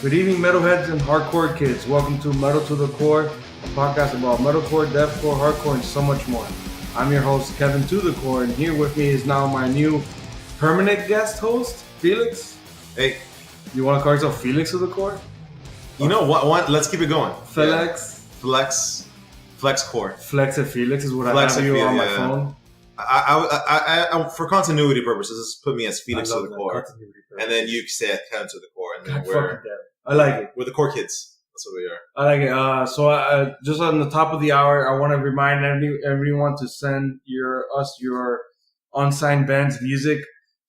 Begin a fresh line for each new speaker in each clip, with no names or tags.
Good evening, metalheads and hardcore kids. Welcome to Metal to the Core, a podcast about metalcore, deathcore, hardcore, and so much more. I'm your host, Kevin to the Core, and here with me is now my new permanent guest host, Felix.
Hey,
you want to call yourself Felix to the Core?
You know what? Let's keep it going.
Felix.
Yeah. Flex Core.
Flex and Felix is what
Flex
I have you on my
yeah.
phone.
I for continuity purposes, just put me as Felix to the Core, and then you say Kevin to the Core, and then
I like it.
We're the Core Kids. That's what we are.
I like it. So just on the top of the hour, I want to remind everyone to send your unsigned band's music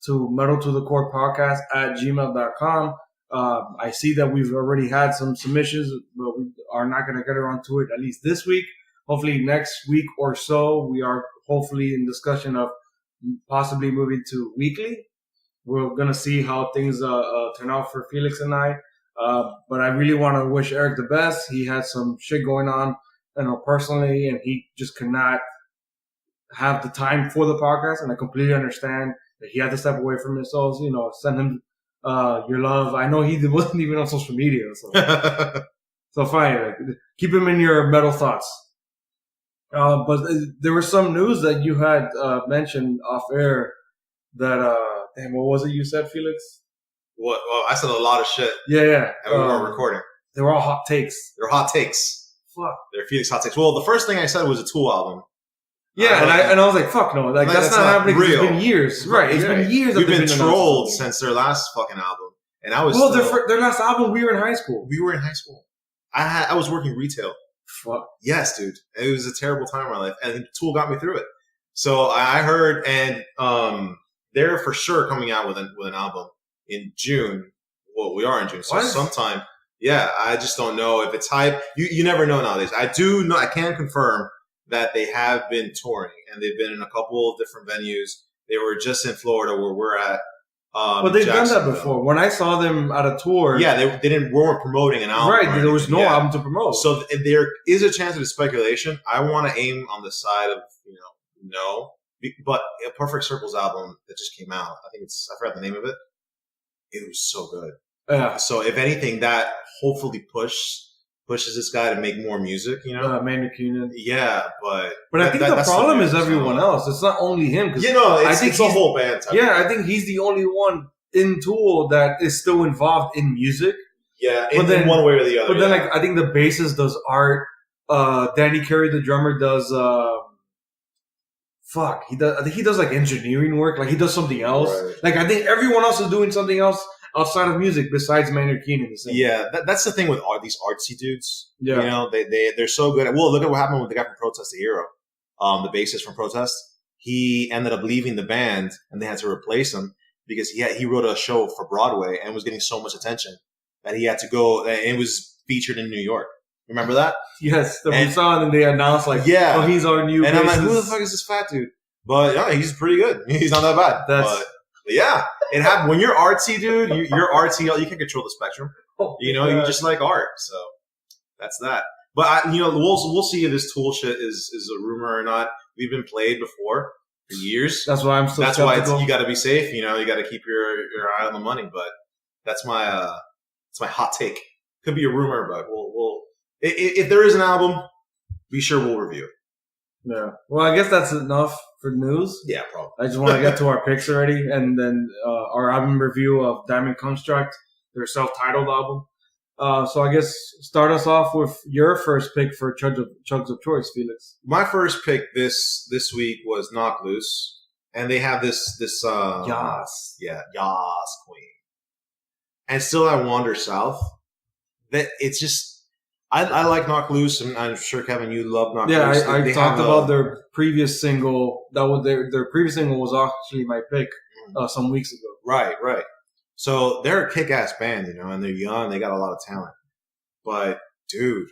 to Metal to the Core podcast at gmail.com. I see that we've already had some submissions, but we are not going to get around to it at least this week. Hopefully next week or so, we are hopefully in discussion of possibly moving to weekly. We're going to see how things turn out for Felix and I. But I really want to wish Eric the best. He had some shit going on, personally, and he just could not have the time for the podcast. And I completely understand that he had to step away from it. So, send him your love. I know he wasn't even on social media. So fine. Keep him in your metal thoughts. But there was some news that you had mentioned off air that, what was it you said, Felix?
What? Well, I said a lot of shit.
Yeah.
And we weren't recording.
They were all hot takes.
They're hot takes.
Fuck.
They're Felix hot takes. Well, the first thing I said was a Tool album.
Yeah, and I was like, fuck no. Like, that's not happening. Real. It's been years. Right. It's been years.
We've been trolled since their last fucking album. And I was
their last album, we were in high school.
We were in high school. I was working retail.
Fuck.
Yes, dude. It was a terrible time in my life. And Tool got me through it. So I heard, and they're for sure coming out with an album in June. Well, we are in June. So sometime. Yeah, I just don't know if it's hype. You never know nowadays. I do know. I can confirm that they have been touring, and they've been in a couple of different venues. They were just in Florida where we're at.
But they've done that before. When I saw them at a tour,
yeah, they weren't promoting an album.
Right, there was no album to promote.
So there is a chance of speculation. I want to aim on the side of no, but a Perfect Circles album that just came out. I forgot the name of it. It was so good.
Yeah.
So if anything, that hopefully pushes this guy to make more music.
Maynard Keenan.
Yeah, but
I think the problem is everyone else. It's not only him.
I think it's the whole band.
I think he's the only one in Tool that is still involved in music.
Yeah, in one way or the other.
But then, I think the bassist does art. Danny Carey, the drummer, does. I think he does like engineering work. Like he does something else. Right. Like I think everyone else is doing something else outside of music besides Maynard Keenan.
Yeah, that's the thing with these artsy dudes.
Yeah.
They're so good. Well, look at what happened with the guy from Protest the Hero. The bassist from Protest. He ended up leaving the band, and they had to replace him because he wrote a show for Broadway and was getting so much attention that he had to go. And it was featured in New York. Remember that?
Yes, we saw it, and they announced oh, he's our new.
And bassist. I'm like, who the fuck is this fat dude? But yeah, he's pretty good. He's not that bad. But yeah, it happened when you're artsy, dude. You're artsy. You can control the spectrum. You just like art. So that's that. But we'll see if this Tool shit is a rumor or not. We've been played before for years.
That's why I'm still.
That's skeptical. Why you got to be safe. You got to keep your eye on the money. But that's my hot take. Could be a rumor, but we'll if there is an album, be sure we'll review it.
Yeah. Well, I guess that's enough for news.
Yeah, probably.
I just want to get to our picks already, and then our album review of Diamond Construct, their self-titled album. So I guess start us off with your first pick for Chugs of Choice, Felix.
My first pick this week was Knock Loose, and they have this
Yas.
Yeah, Yas Queen. And Still I Wander South. That it's just I like Knock Loose, and I'm sure Kevin, you love Knock Loose.
Yeah, I talked about their previous single. That was their previous single was actually my pick some weeks ago.
Right. So they're a kick-ass band, and they're young. They got a lot of talent. But dude,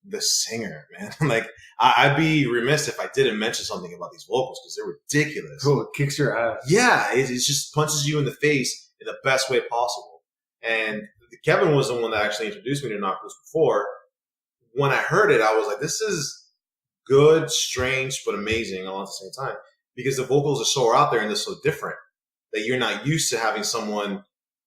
the singer, man, like I'd be remiss if I didn't mention something about these vocals because they're ridiculous.
Cool, it kicks your ass.
Yeah, it just punches you in the face in the best way possible. And Kevin was the one that actually introduced me to Knock Loose before. When I heard it, I was like, this is good, strange, but amazing all at the same time. Because the vocals are so out there and they're so different that you're not used to having someone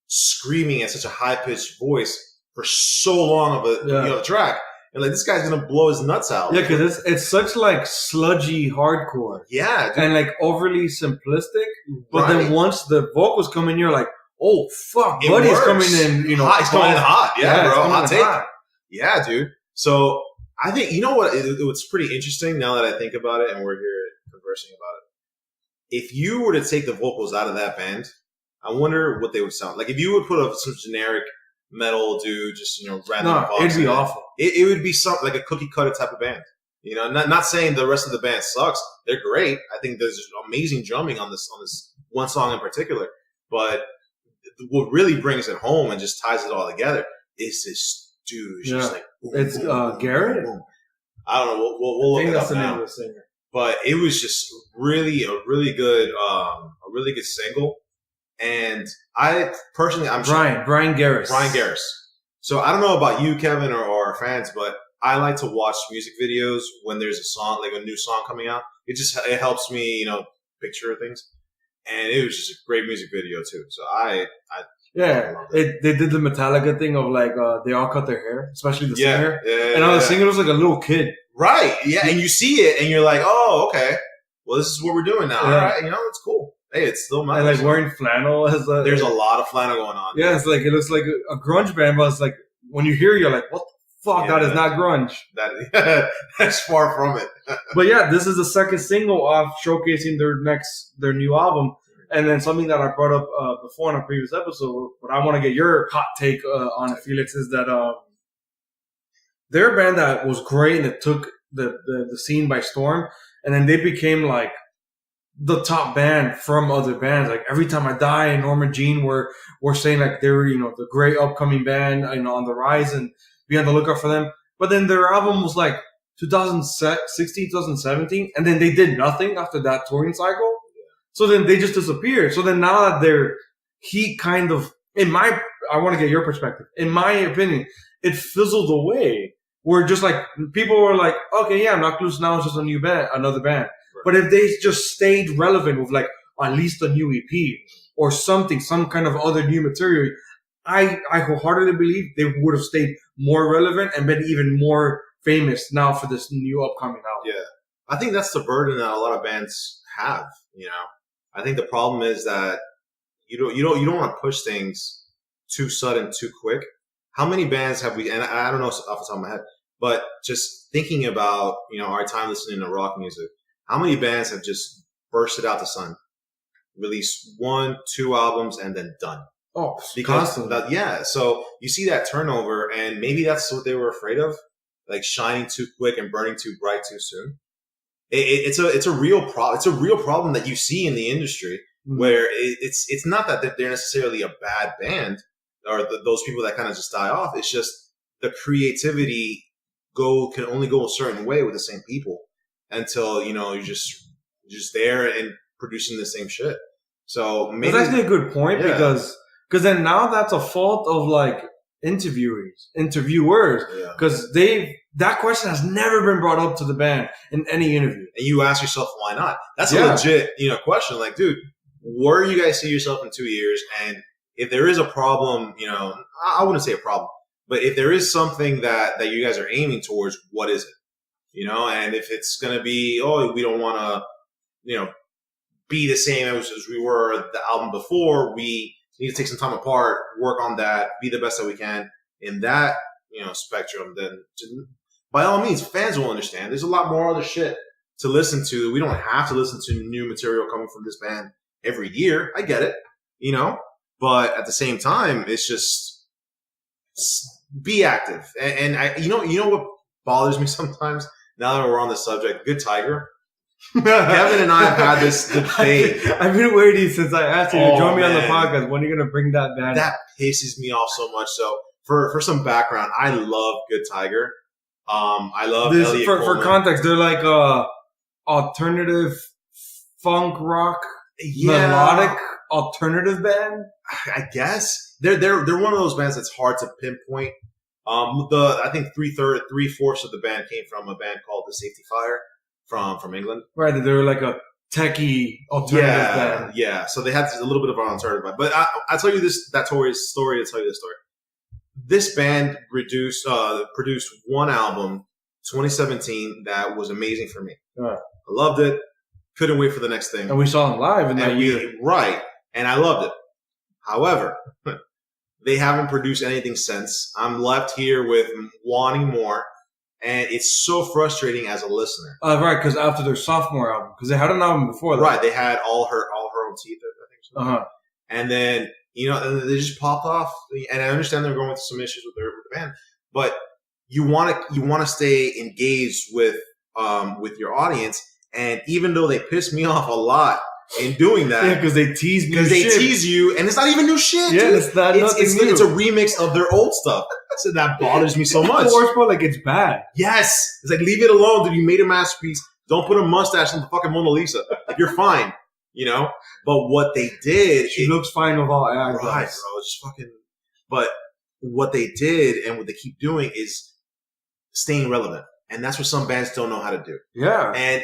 screaming at such a high-pitched voice for so long of a track. And like, this guy's gonna blow his nuts out.
Yeah, because it's such like sludgy hardcore.
Yeah, dude.
And like overly simplistic. But then once the vocals come in, you're like, oh fuck, Buddy's coming in. You know,
he's coming in hot. Yeah, bro, hot take.
Hot.
Yeah, dude. So I think, you know what? It's pretty interesting now that I think about it, and we're here conversing about it. If you were to take the vocals out of that band, I wonder what they would sound like. If you would put some generic metal dude, just, you know, random.
No, it'd be awful.
It would be something like a cookie cutter type of band. You know, not saying the rest of the band sucks. They're great. I think there's amazing drumming on this one song in particular. But what really brings it home and just ties it all together is this dude. Just like, boom,
it's
boom,
Garrett.
Boom. I don't know. We'll look it up now.
Name of the singer.
But it was just really a really good single. And I'm
Brian Garris.
Brian Garris. So I don't know about you, Kevin, or our fans, but I like to watch music videos when there's a song, like a new song coming out. It helps me, you know, picture things. And it was just a great music video too. So
they did the Metallica thing of like they all cut their hair, especially the singer.
And
the singer was like a little kid.
Right. Yeah. And you see it and you're like, oh, okay. Well, this is what we're doing now. Yeah. All right. You know, it's cool. Hey, it's still my.
And like wearing flannel
there's a lot of flannel going on.
Yeah, it's like it looks like a grunge band, but it's like when you hear it, you're like, what the fuck? That is not grunge.
That's far from it.
But yeah, this is the second single off showcasing their new album. And then something that I brought up before in a previous episode, but I want to get your hot take on it, Felix, is that they're a band that was great and it took the scene by storm, and then they became like the top band from other bands. Like Every Time I Die and Norma Jean were saying like they were, you know, the great upcoming band, you know, on the rise, and be on the lookout for them. But then their album was like 2016, 2017, and then they did nothing after that touring cycle. So then they just disappeared. So then now that their heat kind of, I want to get your perspective. In my opinion, it fizzled away. Where just like, people were like, okay, yeah, Knocked Loose now is just another band. Right. But if they just stayed relevant with like at least a new EP or something, some kind of other new material, I wholeheartedly believe they would have stayed more relevant and been even more famous now for this new upcoming album.
Yeah. I think that's the burden that a lot of bands have, you know. I think the problem is that you don't want to push things too sudden, too quick. How many bands have we, and I don't know off the top of my head, but just thinking about, you know, our time listening to rock music, how many bands have just bursted out the sun, released 1-2 albums, and then done?
Oh,
because so you see that turnover, and maybe that's what they were afraid of, like shining too quick and burning too bright too soon. It's a real problem. It's a real problem that you see in the industry, where it's not that they're necessarily a bad band or those people that kind of just die off. It's just the creativity can only go a certain way with the same people until, you know, you're just there and producing the same shit. So maybe
that's actually a good point, because then now that's a fault of like interviewers, because that question has never been brought up to the band in any interview.
And you ask yourself, why not? That's a legit, you know, question. Like, dude, where do you guys see yourself in 2 years? And if there is a problem, you know, I wouldn't say a problem, but if there is something that you guys are aiming towards, what is it? You know, and if it's going to be, we don't want to, you know, be the same as we were the album before, we need to take some time apart, work on that, be the best that we can in that, you know, spectrum, then by all means, fans will understand. There's a lot more other shit to listen to. We don't have to listen to new material coming from this band every year. I get it, you know, but at the same time, it's just be active. And I, you know what bothers me sometimes now that we're on this subject, Good Tiger. Kevin and I have had this debate.
I've been waiting since I asked you to join me on the podcast. When are you going to bring that band?
That pisses me off so much. So for some background, I love Good Tiger. I love Elliot Coleman.
For context, they're like alternative funk rock, melodic alternative band.
I guess they're one of those bands that's hard to pinpoint. I think 3/4 of the band came from a band called The Safety Fire from England.
Right, they were like a techie alternative band.
Yeah. So they had a little bit of an alternative band. But I'll tell you that story to tell you this story. this band produced one album, 2017, that was amazing for me.
Yeah.
I loved it. Couldn't wait for the next thing.
And we saw them live in that year.
Right. And I loved it. However, they haven't produced anything since. I'm left here with wanting more. And it's so frustrating as a listener.
Right, because after their sophomore album, because they had an album before that.
Right, they had all her own teeth, I think. And then they just popped off. And I understand they're going through some issues with the band, but you want to stay engaged with your audience. And even though they piss me off a lot in doing that,
because they tease me,
because they tease you, and it's not even new shit.
Yeah,
dude.
it's not.
It's a remix of their old stuff. So that bothers me so much.
The worst part, like, it's bad.
Yes. It's like, leave it alone, dude. You made a masterpiece. Don't put a mustache on the fucking Mona Lisa. Like, you're fine, But what they did...
She looks fine with all eyes.
Right, bro. It's just fucking... But what they did and what they keep doing is staying relevant. And that's what some bands don't know how to do.
Yeah.
And,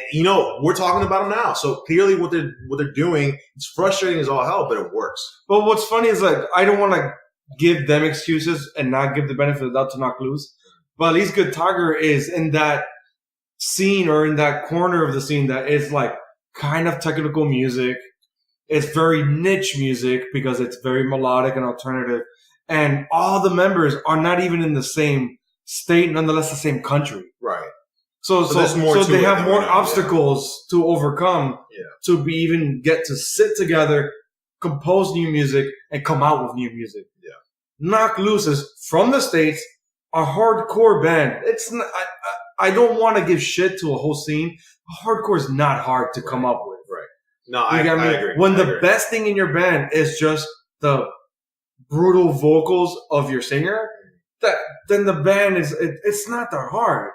we're talking about them now. So clearly what they're doing is frustrating as all hell, but it works.
But what's funny is, like, I don't want to give them excuses and not give the benefit of the doubt to Knock Loose. But at least Good Tiger is in that scene or in that corner of the scene that is like kind of technical music. It's very niche music because it's very melodic and alternative. And all the members are not even in the same state, nonetheless the same country.
Right.
So they have more obstacles to overcome to even get to sit together, compose new music, and come out with new music.
Yeah.
Knock Loose is from the States, a hardcore band. It's not, I don't want to give shit to a whole scene. Hardcore is not hard to come up with.
Right. No, I agree.
When the best thing in your band is just the brutal vocals of your singer, then the band it's not that hard.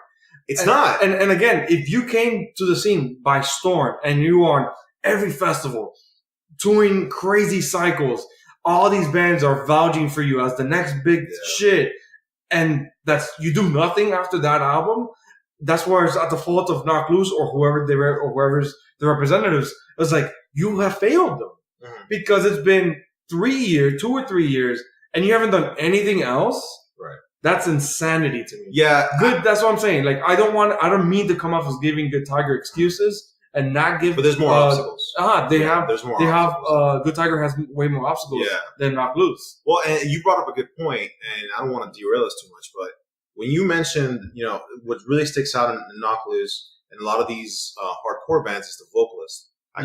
It's not.
And again, if you came to the scene by storm and you are on every festival, touring crazy cycles, all these bands are vouching for you as the next big shit, and you do nothing after that album, that's where it's at the fault of Knock Loose or whoever's the representatives. It's like, you have failed them. Mm-hmm. Because it's been 2 or 3 years, and you haven't done anything else.
Right.
That's insanity to me.
Yeah.
That's what I'm saying. Like, I don't mean to come off as giving Good Tiger excuses and not give.
But there's more obstacles.
There's more. Good Tiger has way more obstacles than Knock Loose.
Well, and you brought up a good point, and I don't want to derail this too much, but when you mentioned, what really sticks out in Knock Loose and a lot of these hardcore bands is the vocalist. I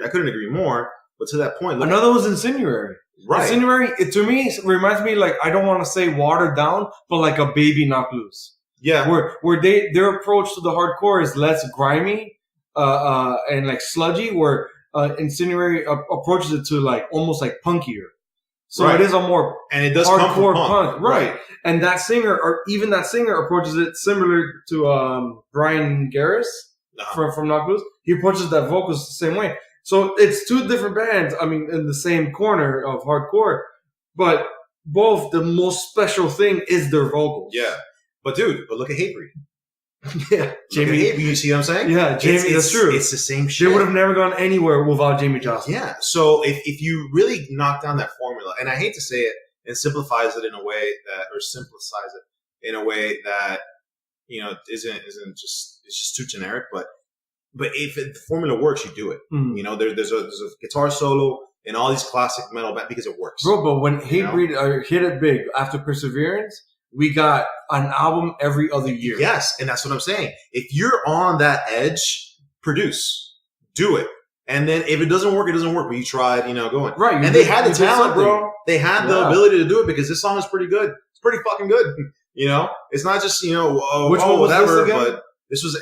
couldn't agree more. But to that point,
another was Insinuary.
Right.
Insinuary, to me, reminds me, like, I don't want to say watered down, but like a baby Knock Loose.
Yeah.
Where their approach to the hardcore is less grimy, and like sludgy, where Insinuary approaches it to like almost like punkier. So it is a more
and it does
hardcore
come from
punk. Right. And that singer approaches it similar to Brian Garris from Knock Loose. He approaches that vocals the same way. So it's two different bands, in the same corner of hardcore, but both, the most special thing is their vocals.
Yeah. But look at Hatebreed.
Yeah.
Jamie, you see what I'm saying?
Yeah, Jamie, that's true.
It's the same shit.
They would have never gone anywhere without Jamie Johnson.
Yeah. So if you really knock down that formula, and I hate to say it, and simplifies it in a way that isn't just, it's just too generic, but if the formula works, you do it. Mm. There's a guitar solo in all these classic metal bands because it works.
Bro, but when Hatebreed hit it big after Perseverance, we got an album every other year.
Yes, and that's what I'm saying. If you're on that edge, produce. Do it. And then if it doesn't work, it doesn't work. But you tried, going.
Right.
And they had the talent, bro. They had the ability to do it because this song is pretty good. It's pretty fucking good. It's not just,
which one was
whatever,
this again?
But this was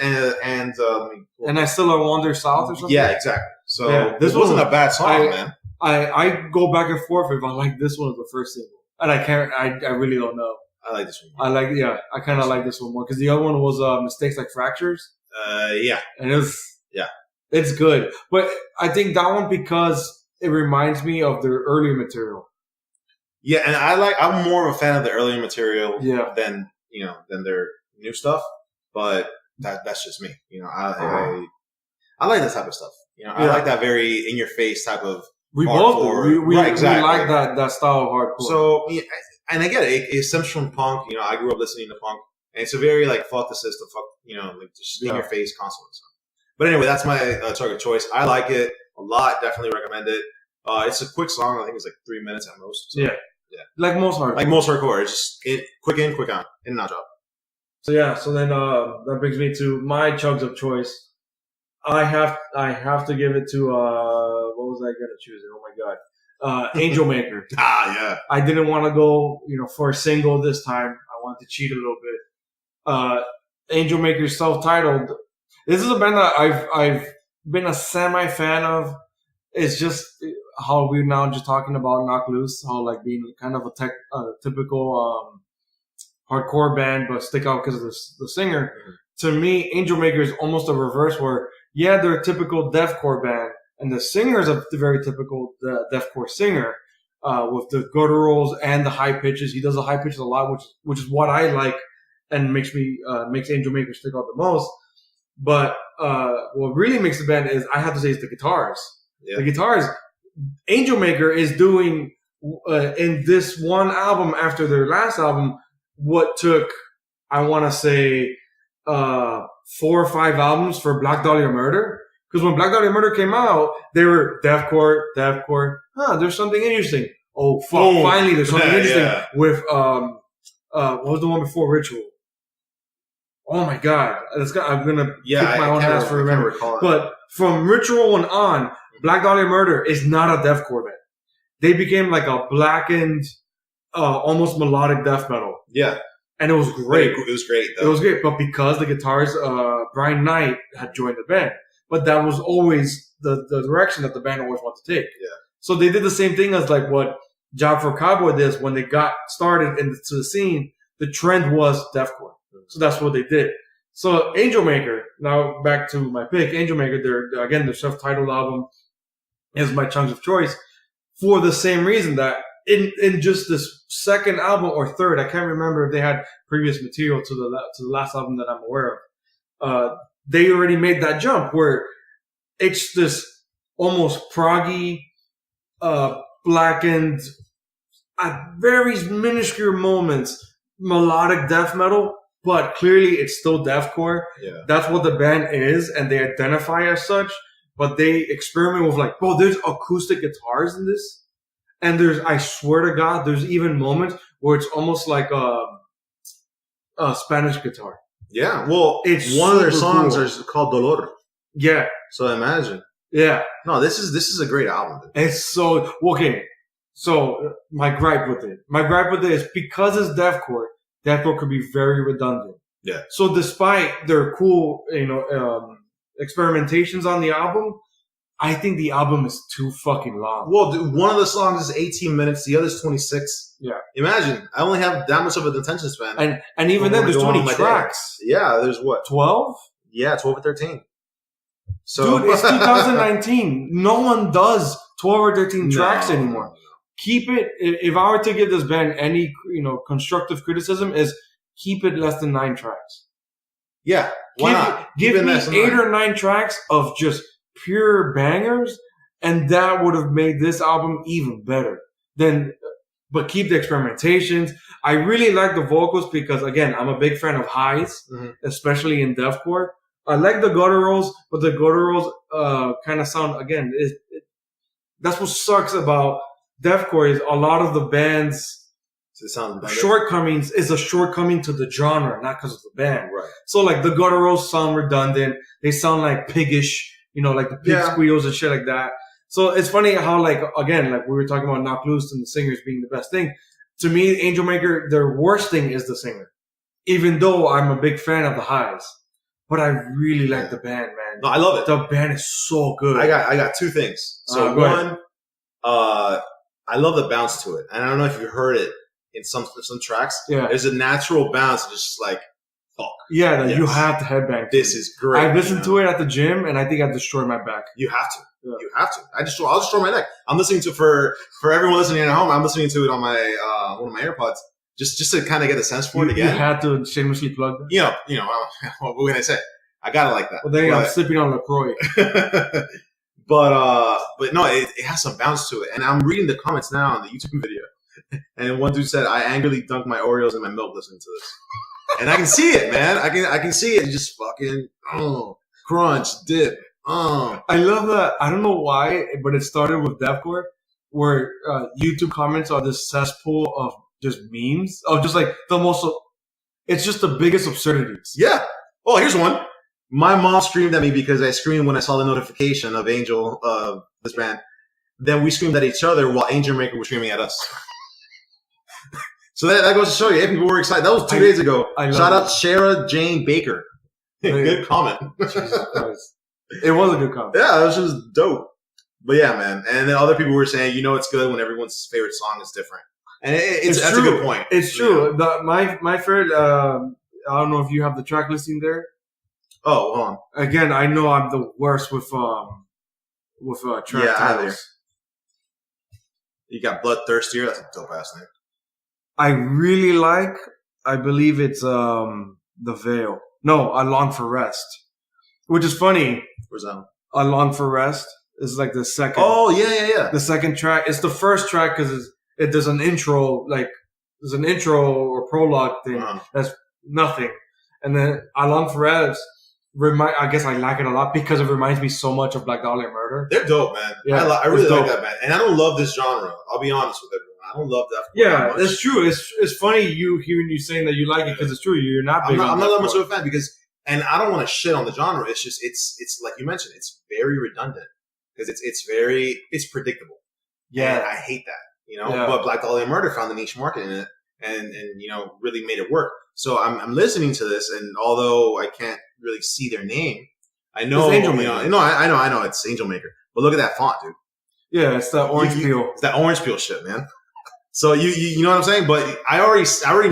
And I Still Wander South or something?
Yeah, exactly. So this wasn't a bad song, man.
I go back and forth if I like this one or the first single. And I really don't know.
I like this one.
I kind of like this one more because the other one was Mistakes Like Fractures.
Yeah.
And it's good. But I think that one because it reminds me of their earlier material.
Yeah, and I'm more of a fan of the earlier material than their new stuff. But that's just me. I like that type of stuff. I like that very in your face type of
we
hardcore.
both do. We like that style of hardcore.
So and I get it. It stems from punk. I grew up listening to punk, and it's a very like fuck the system, fuck like just in your face constantly. So. But anyway, that's my Chug of Choice. I like it a lot. Definitely recommend it. It's a quick song. I think it's like 3 minutes at most. So,
yeah. Like most hardcore.
It's just quick in, quick out, in and out job.
So so then that brings me to my Chugs of Choice. I have to give it to what was I gonna choose? Oh my god, AngelMaker.
Yeah.
I didn't want to go for a single this time. I wanted to cheat a little bit. AngelMaker self-titled. This is a band that I've been a semi-fan of. It's just how we're now just talking about Knock Loose, how like being kind of a typical hardcore band, but stick out because of the singer. Mm-hmm. To me, AngelMaker is almost a reverse where, they're a typical deathcore band, and the singer is a very typical deathcore singer with the gutturals and the high pitches. He does the high pitches a lot, which is what I like and makes AngelMaker stick out the most. But what really makes the band is, I have to say, is the guitars. Yeah. The guitars, AngelMaker is doing in this one album after their last album what took, I want to say, 4 or 5 albums for Black Dahlia Murder. Because when Black Dahlia Murder came out, they were deathcore. There's something interesting. Oh, fuck, finally there's something interesting with, what was the one before Ritual? Oh my god. I'm going to kick my own ass for remembering. But from Ritual on, Black Dahlia Murder is not a deathcore band. They became like a blackened, almost melodic death metal. Yeah. And it was great.
It was great, though.
It was great, but because the guitarist, Brian Knight, had joined the band. But that was always the direction that the band always wanted to take. Yeah. So they did the same thing as like what Job for Cowboy did when they got started into the scene. The trend was deathcore. So that's what they did. So AngelMaker, now back to my pick, AngelMaker, their self-titled album is my Chugs of Choice for the same reason that in just this second album or third, I can't remember if they had previous material to the last album that I'm aware of. They already made that jump where it's this almost proggy, blackened, at very minuscule moments, melodic death metal, but clearly it's still deathcore. Yeah. That's what the band is, and they identify as such. But they experiment with like, there's acoustic guitars in this. And I swear to God, there's even moments where it's almost like a Spanish guitar.
Yeah, well, it's one of their songs is called Dolor.
Yeah.
So imagine.
Yeah.
No, this is a great album. Dude.
It's so okay. So my gripe with it is because it's deathcore could be very redundant. Yeah. So despite their cool, experimentations on the album, I think the album is too fucking long.
Well, dude, one of the songs is 18 minutes, the other is 26. Yeah. Imagine, I only have that much of an attention span.
And even then, there's 20 tracks.
Yeah, there's what?
12?
Yeah, 12 or 13. So,
dude, it's 2019. No one does 12 or 13 tracks anymore. Keep it, if I were to give this band any, constructive criticism, is keep it less than 9 tracks.
Yeah, why not?
Give me 8 or 9 tracks of just pure bangers, and that would have made this album even better. But keep the experimentations. I really like the vocals because, again, I'm a big fan of highs, especially in deathcore. I like the gutturals, but the gutturals kind of sound, again, that's what sucks about deathcore is a lot of the band's shortcomings is a shortcoming to the genre, not because of the band. Right. So, like, the gutturals sound redundant. They sound like piggish. Like the pig squeals and shit like that. So it's funny how, like, again, like we were talking about Knock Loose and the singers being the best thing. To me, AngelMaker, their worst thing is the singer. Even though I'm a big fan of the highs. But I really like the band, man.
No, I love it.
The band is so good.
I got 2 things. So one, I love the bounce to it. And I don't know if you heard it in some tracks. Yeah. There's a natural bounce, just like,
yeah, you have to headbang.
This is great.
I listened to it at the gym, and I think I destroyed my back.
You have to. Yeah. You have to. I'll destroy my neck. I'm listening to for everyone listening at home. I'm listening to it on my one of my AirPods, just to kind of get a sense for it again.
You had to shamelessly plug that.
What can I say? I got it like that.
Well, then I'm sipping on LaCroix.
but no, it has some bounce to it, and I'm reading the comments now on the YouTube video. And one dude said, "I angrily dunk my Oreos in my milk listening to this." And I can see it, man. I can see it. Just fucking crunch, dip.
I love that. I don't know why, but it started with deathcore, where YouTube comments are this cesspool of just memes of just like the most. It's just the biggest absurdities.
Yeah. Oh, here's one. My mom screamed at me because I screamed when I saw the notification of Angel, this band. Then we screamed at each other while AngelMaker was screaming at us. So that goes to show you, people were excited. That was 2 days ago. Shout out Shara Jane Baker. Good comment.
Jesus Christ. It was a good comment.
Yeah, it was just dope. But yeah, man. And then other people were saying, it's good when everyone's favorite song is different. And that's a good point.
It's true. My favorite, I don't know if you have the track listing there.
Oh, hold on.
Again, I know I'm the worst with track titles.
You got Bloodthirstier. That's a dope ass name.
I really like. I believe it's The Veil. No, I Long for Rest, which is funny.
Where's that one?
I Long for Rest is like the second.
Oh yeah.
The second track. It's the first track because there's an intro, there's an intro or prologue thing that's nothing, and then I Long for Rest. I guess I like it a lot because it reminds me so much of Black Dahlia Murder.
They're dope, man. Yeah, I really like that band, and I don't love this genre. I'll be honest with everyone. I don't love that.
Yeah, that's true. It's funny hearing you saying that you like it because it's true. You're not big.
I'm not that much of a fan because, and I don't want to shit on the genre. It's just it's like you mentioned. It's very redundant because it's predictable. Yeah, and I hate that.
Yeah.
But Black Dahlia Murder found the niche market in it, and really made it work. So I'm listening to this, and although I can't really see their name, I know
it's AngelMaker.
I know it's AngelMaker. But look at that font, dude.
Yeah, it's that orange peel.
It's that orange peel shit, man. So you know what I'm saying? But I already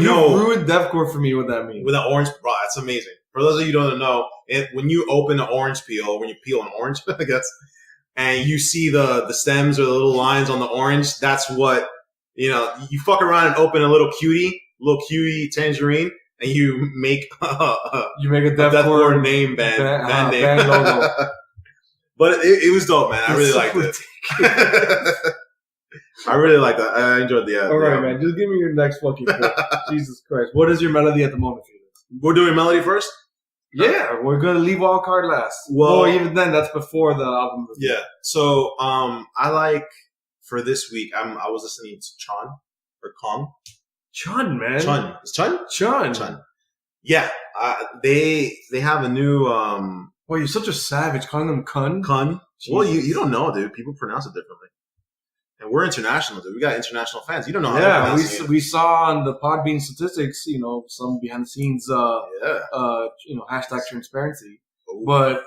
know.
You ruined deathcore for me. What that means?
With that orange, bro, that's amazing. For those of you who don't know, when you open an orange peel, when you peel an orange, I guess, and you see the stems or the little lines on the orange, that's what you fuck around and open a little cutie tangerine, and you make a deathcore name band name.
Band logo.
But it was dope, man. I really liked it. I really like that. I enjoyed the.
All right, man. Just give me your next fucking pick. Jesus Christ. What is your melody at the moment, Felix?
We're doing melody first?
Yeah, we're going to leave Wildcard last. Well, even then, that's before the album review.
Yeah. So, I like, for this week, I was listening to Chon, or Kong.
Chon, man.
Chon. Is Chon?
Chon.
Yeah. They have a new,
Well, you're such a savage calling them Kun.
Kun. Well, you don't know, dude. People pronounce it differently. And we're international, dude. We got international fans. You don't know how to pronounce it.
We saw on the Podbean statistics, some behind the scenes, hashtag transparency.
Ooh.
But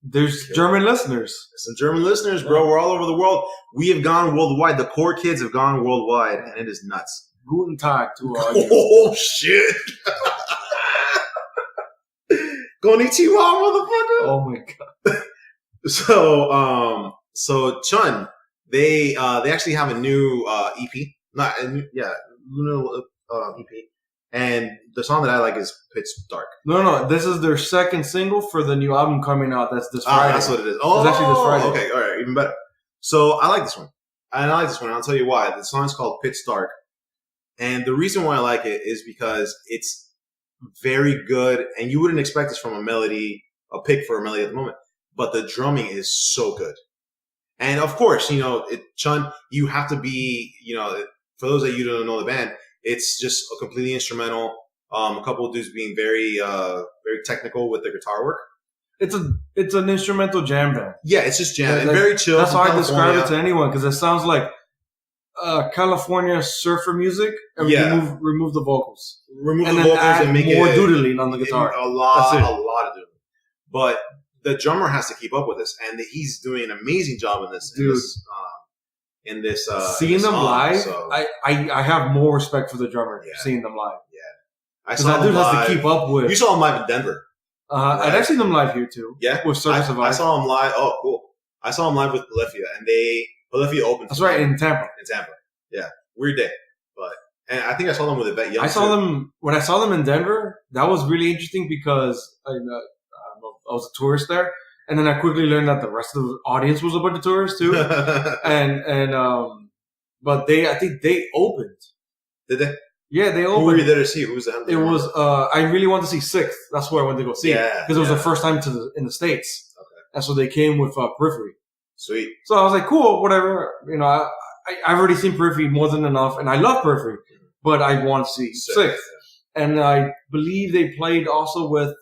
there's German listeners.
Some German listeners, bro. We're all over the world. We have gone worldwide. The core kids have gone worldwide, and it is nuts.
Guten Tag to all you.
Oh, shit. Konnichiwa, motherfucker.
Oh, my
God. So Chon, they actually have a new EP. EP. And the song that I like is Pitch Dark.
No. This is their second single for the new album coming out. That's this Friday.
That's what it is. Oh,
it's actually this Friday.
Okay, all right, even better. So I like this one. And I'll tell you why. The song is called Pitch Dark. And the reason why I like it is because it's very good. And you wouldn't expect this from a pick for a melody at the moment. But the drumming is so good. And of course, Chon, you have to be, for those of you who don't know the band, it's just a completely instrumental. A couple of dudes being very, very technical with their guitar work.
It's an instrumental jam band.
Yeah, it's just jam and very chill.
That's how I describe it to anyone because it sounds like California surfer music. And remove the vocals.
Remove the vocals and make
more doodling on the guitar.
A lot of doodling. But the drummer has to keep up with this, and he's doing an amazing job in this.
Dude. Seeing them live, so. I have more respect for the drummer. Yeah. Seeing them live,
because
that dude has to keep up with.
You saw him live in Denver.
Right? And I've seen them live here too.
Yeah,
with Circus of Ice.
I saw him live. Oh, cool! I saw him live with Bolivia, and Bolivia opened.
That's right, in Tampa.
Yeah, weird day, and I think I saw them with Yvette Young.
When I saw them in Denver. That was really interesting because I was a tourist there. And then I quickly learned that the rest of the audience was a bunch of tourists too. and but I think they opened.
Did they?
Yeah, they opened.
Who were you there to see? Who was the
It was. I really wanted to see Sixth. That's where I wanted to go see it because it was the first time in the States.
Okay.
And so they came with Periphery.
Sweet.
So I was like, cool, whatever. You know, I've already seen Periphery more than enough, and I love Periphery, but I want to see Sixth. And I believe they played also with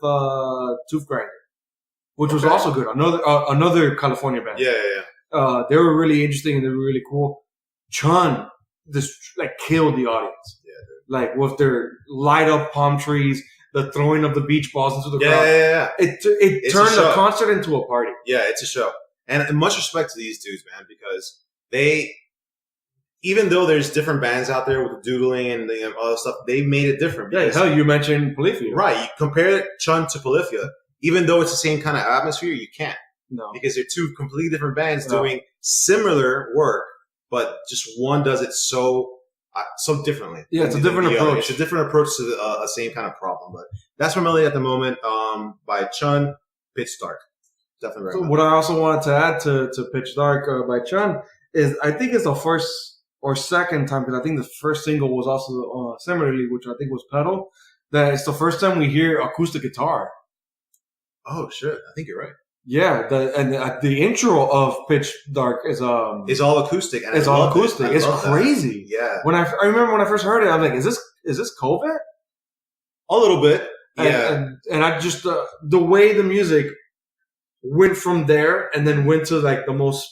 Tooth Grinder, which was also good. Another California band.
Yeah.
They were really interesting and they were really cool. Chon just like killed the audience. Like with their light up palm trees, the throwing of the beach balls into the crowd.
Yeah.
It turned the concert into a party.
Yeah, it's a show. And much respect to these dudes, man, because they, even though there's different bands out there with the doodling and all that stuff, they made it different.
Yeah, hell, you mentioned Polyphia.
Right. You compare Chon to Polyphia, even though it's the same kind of atmosphere, you can't.
No.
Because they're two completely different bands doing similar work, but just one does it so differently.
Yeah, it's a different approach.
It's a different approach to the same kind of problem. But that's my Melody at the Moment by Chon, Pitch Dark. Definitely recommend.
What I also wanted to add to Pitch Dark by Chon is I think it's the first or second time, because I think the first single was also similarly, which I think was Pedal, that it's the first time we hear acoustic guitar.
Oh, shit. I think you're right.
Yeah, the intro of Pitch Dark is all
acoustic. And
it's all acoustic. It's crazy.
That. Yeah.
When I remember when I first heard it, I'm like, is this COVID?
A little bit. Yeah.
And I just the way the music went from there and then went to like the most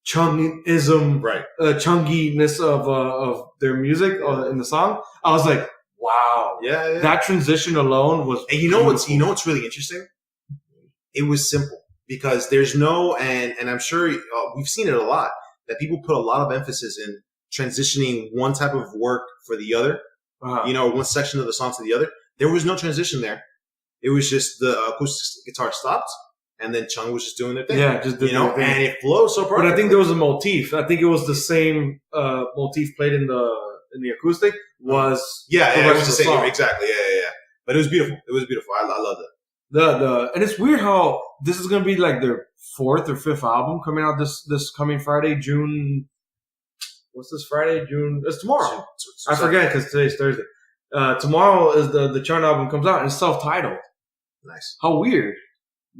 chungism, chunginess of their music in the song. I was like, wow.
Yeah.
That transition alone was.
And you know what's really interesting? It was simple. Because there's no, and I'm sure we've seen it a lot, that people put a lot of emphasis in transitioning one type of work for the other, one section of the song to the other. There was no transition there. It was just the acoustic guitar stopped, and then Chon was just doing their thing.
Yeah, just doing their thing.
And it flowed so perfectly.
But I think there was a motif. I think it was the same motif played in the acoustic.
It was the same.
Song.
Exactly. Yeah. But it was beautiful. I loved it.
And it's weird how this is gonna be like their 4th or 5th album coming out this coming Friday, June. What's this Friday? June. It's tomorrow. I forget because today's Thursday. Tomorrow is the Chon album comes out and it's self-titled.
Nice.
How weird,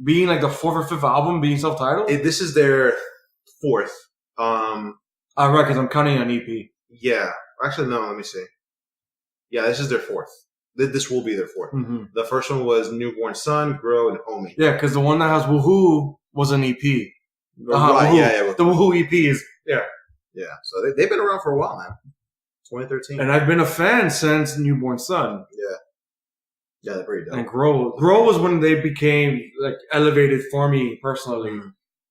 being like the 4th or 5th album being self-titled.
This is their 4th.
Right, because I'm counting an EP.
Yeah. Actually, no. Let me see. Yeah, this is their 4th. This will be their 4th.
Mm-hmm.
The first one was Newborn Son, Grow, and Homie.
Yeah, because the one that has Woohoo was an EP.
Right, yeah.
The Woohoo EP is,
Yeah, so they've been around for a while, man. 2013.
And I've been a fan since Newborn Son.
Yeah, they're pretty dope.
And Grow was when they became, like, elevated for me personally. Mm-hmm.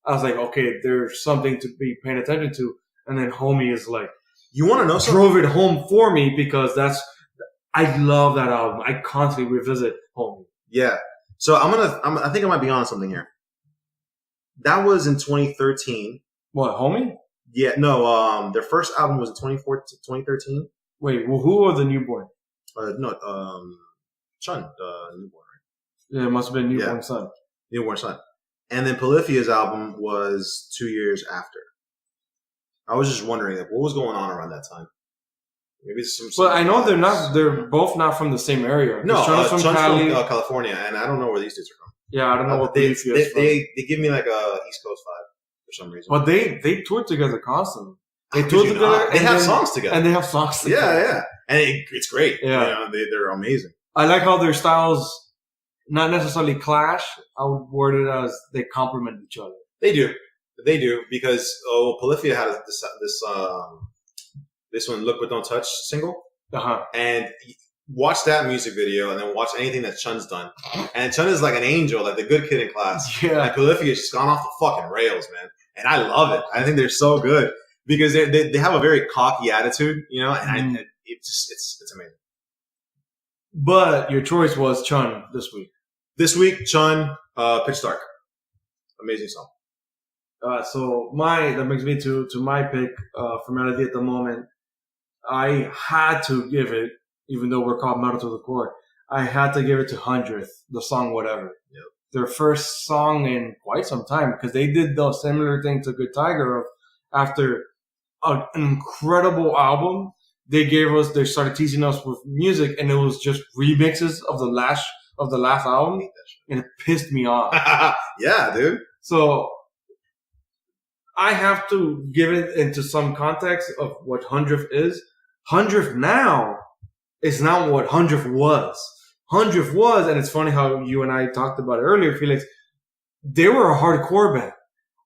I was like, okay, there's something to be paying attention to. And then Homie is like...
You want to know something?
Drove it home for me because I love that album. I constantly revisit Homie.
Yeah. So I think I might be on something here. That was in 2013.
What, Homie?
Yeah, no, their first album was in 2013.
Wait, well, who or the Newborn?
Chon, Newborn, right?
Yeah, it must have been Newborn Son.
Newborn Son. And then Polyphia's album was 2 years after. I was just wondering, like, what was going on around that time? Maybe some.
But I know they're both not from the same area.
No,
Chon's from Cali.
California, and I don't know where these dudes are from.
Yeah, I don't know what
they give me like a East Coast vibe for some reason.
But they tour together constantly. They
have songs together.
And they have songs together.
Yeah. And it's great.
Yeah.
They're amazing.
I like how their styles not necessarily clash. I would word it as they complement each other.
They do because Polyphia had this one, Look But Don't Touch single. And watch that music video and then watch anything that Chon's done. And Chon is like an angel, like the good kid in class.
Yeah.
And Polyphia's just gone off the fucking rails, man. And I love it. I think they're so good because they have a very cocky attitude, and it's amazing.
But your choice was Chon this week.
This week, Chon, Pitch Dark. Amazing song.
So that brings me to my pick for Melody at the Moment. I had to give it, even though we're called Metal to the Core, I had to give it to Hundredth, the song Whatever.
Yep.
Their first song in quite some time, because they did the similar thing to Good Tiger of after an incredible album. They started teasing us with music, and it was just remixes of the last album, and it pissed me off.
Yeah, dude.
So I have to give it into some context of what Hundredth is. Hundredth now is not what Hundredth was. Hundredth was, and it's funny how you and I talked about it earlier, Felix. They were a hardcore band.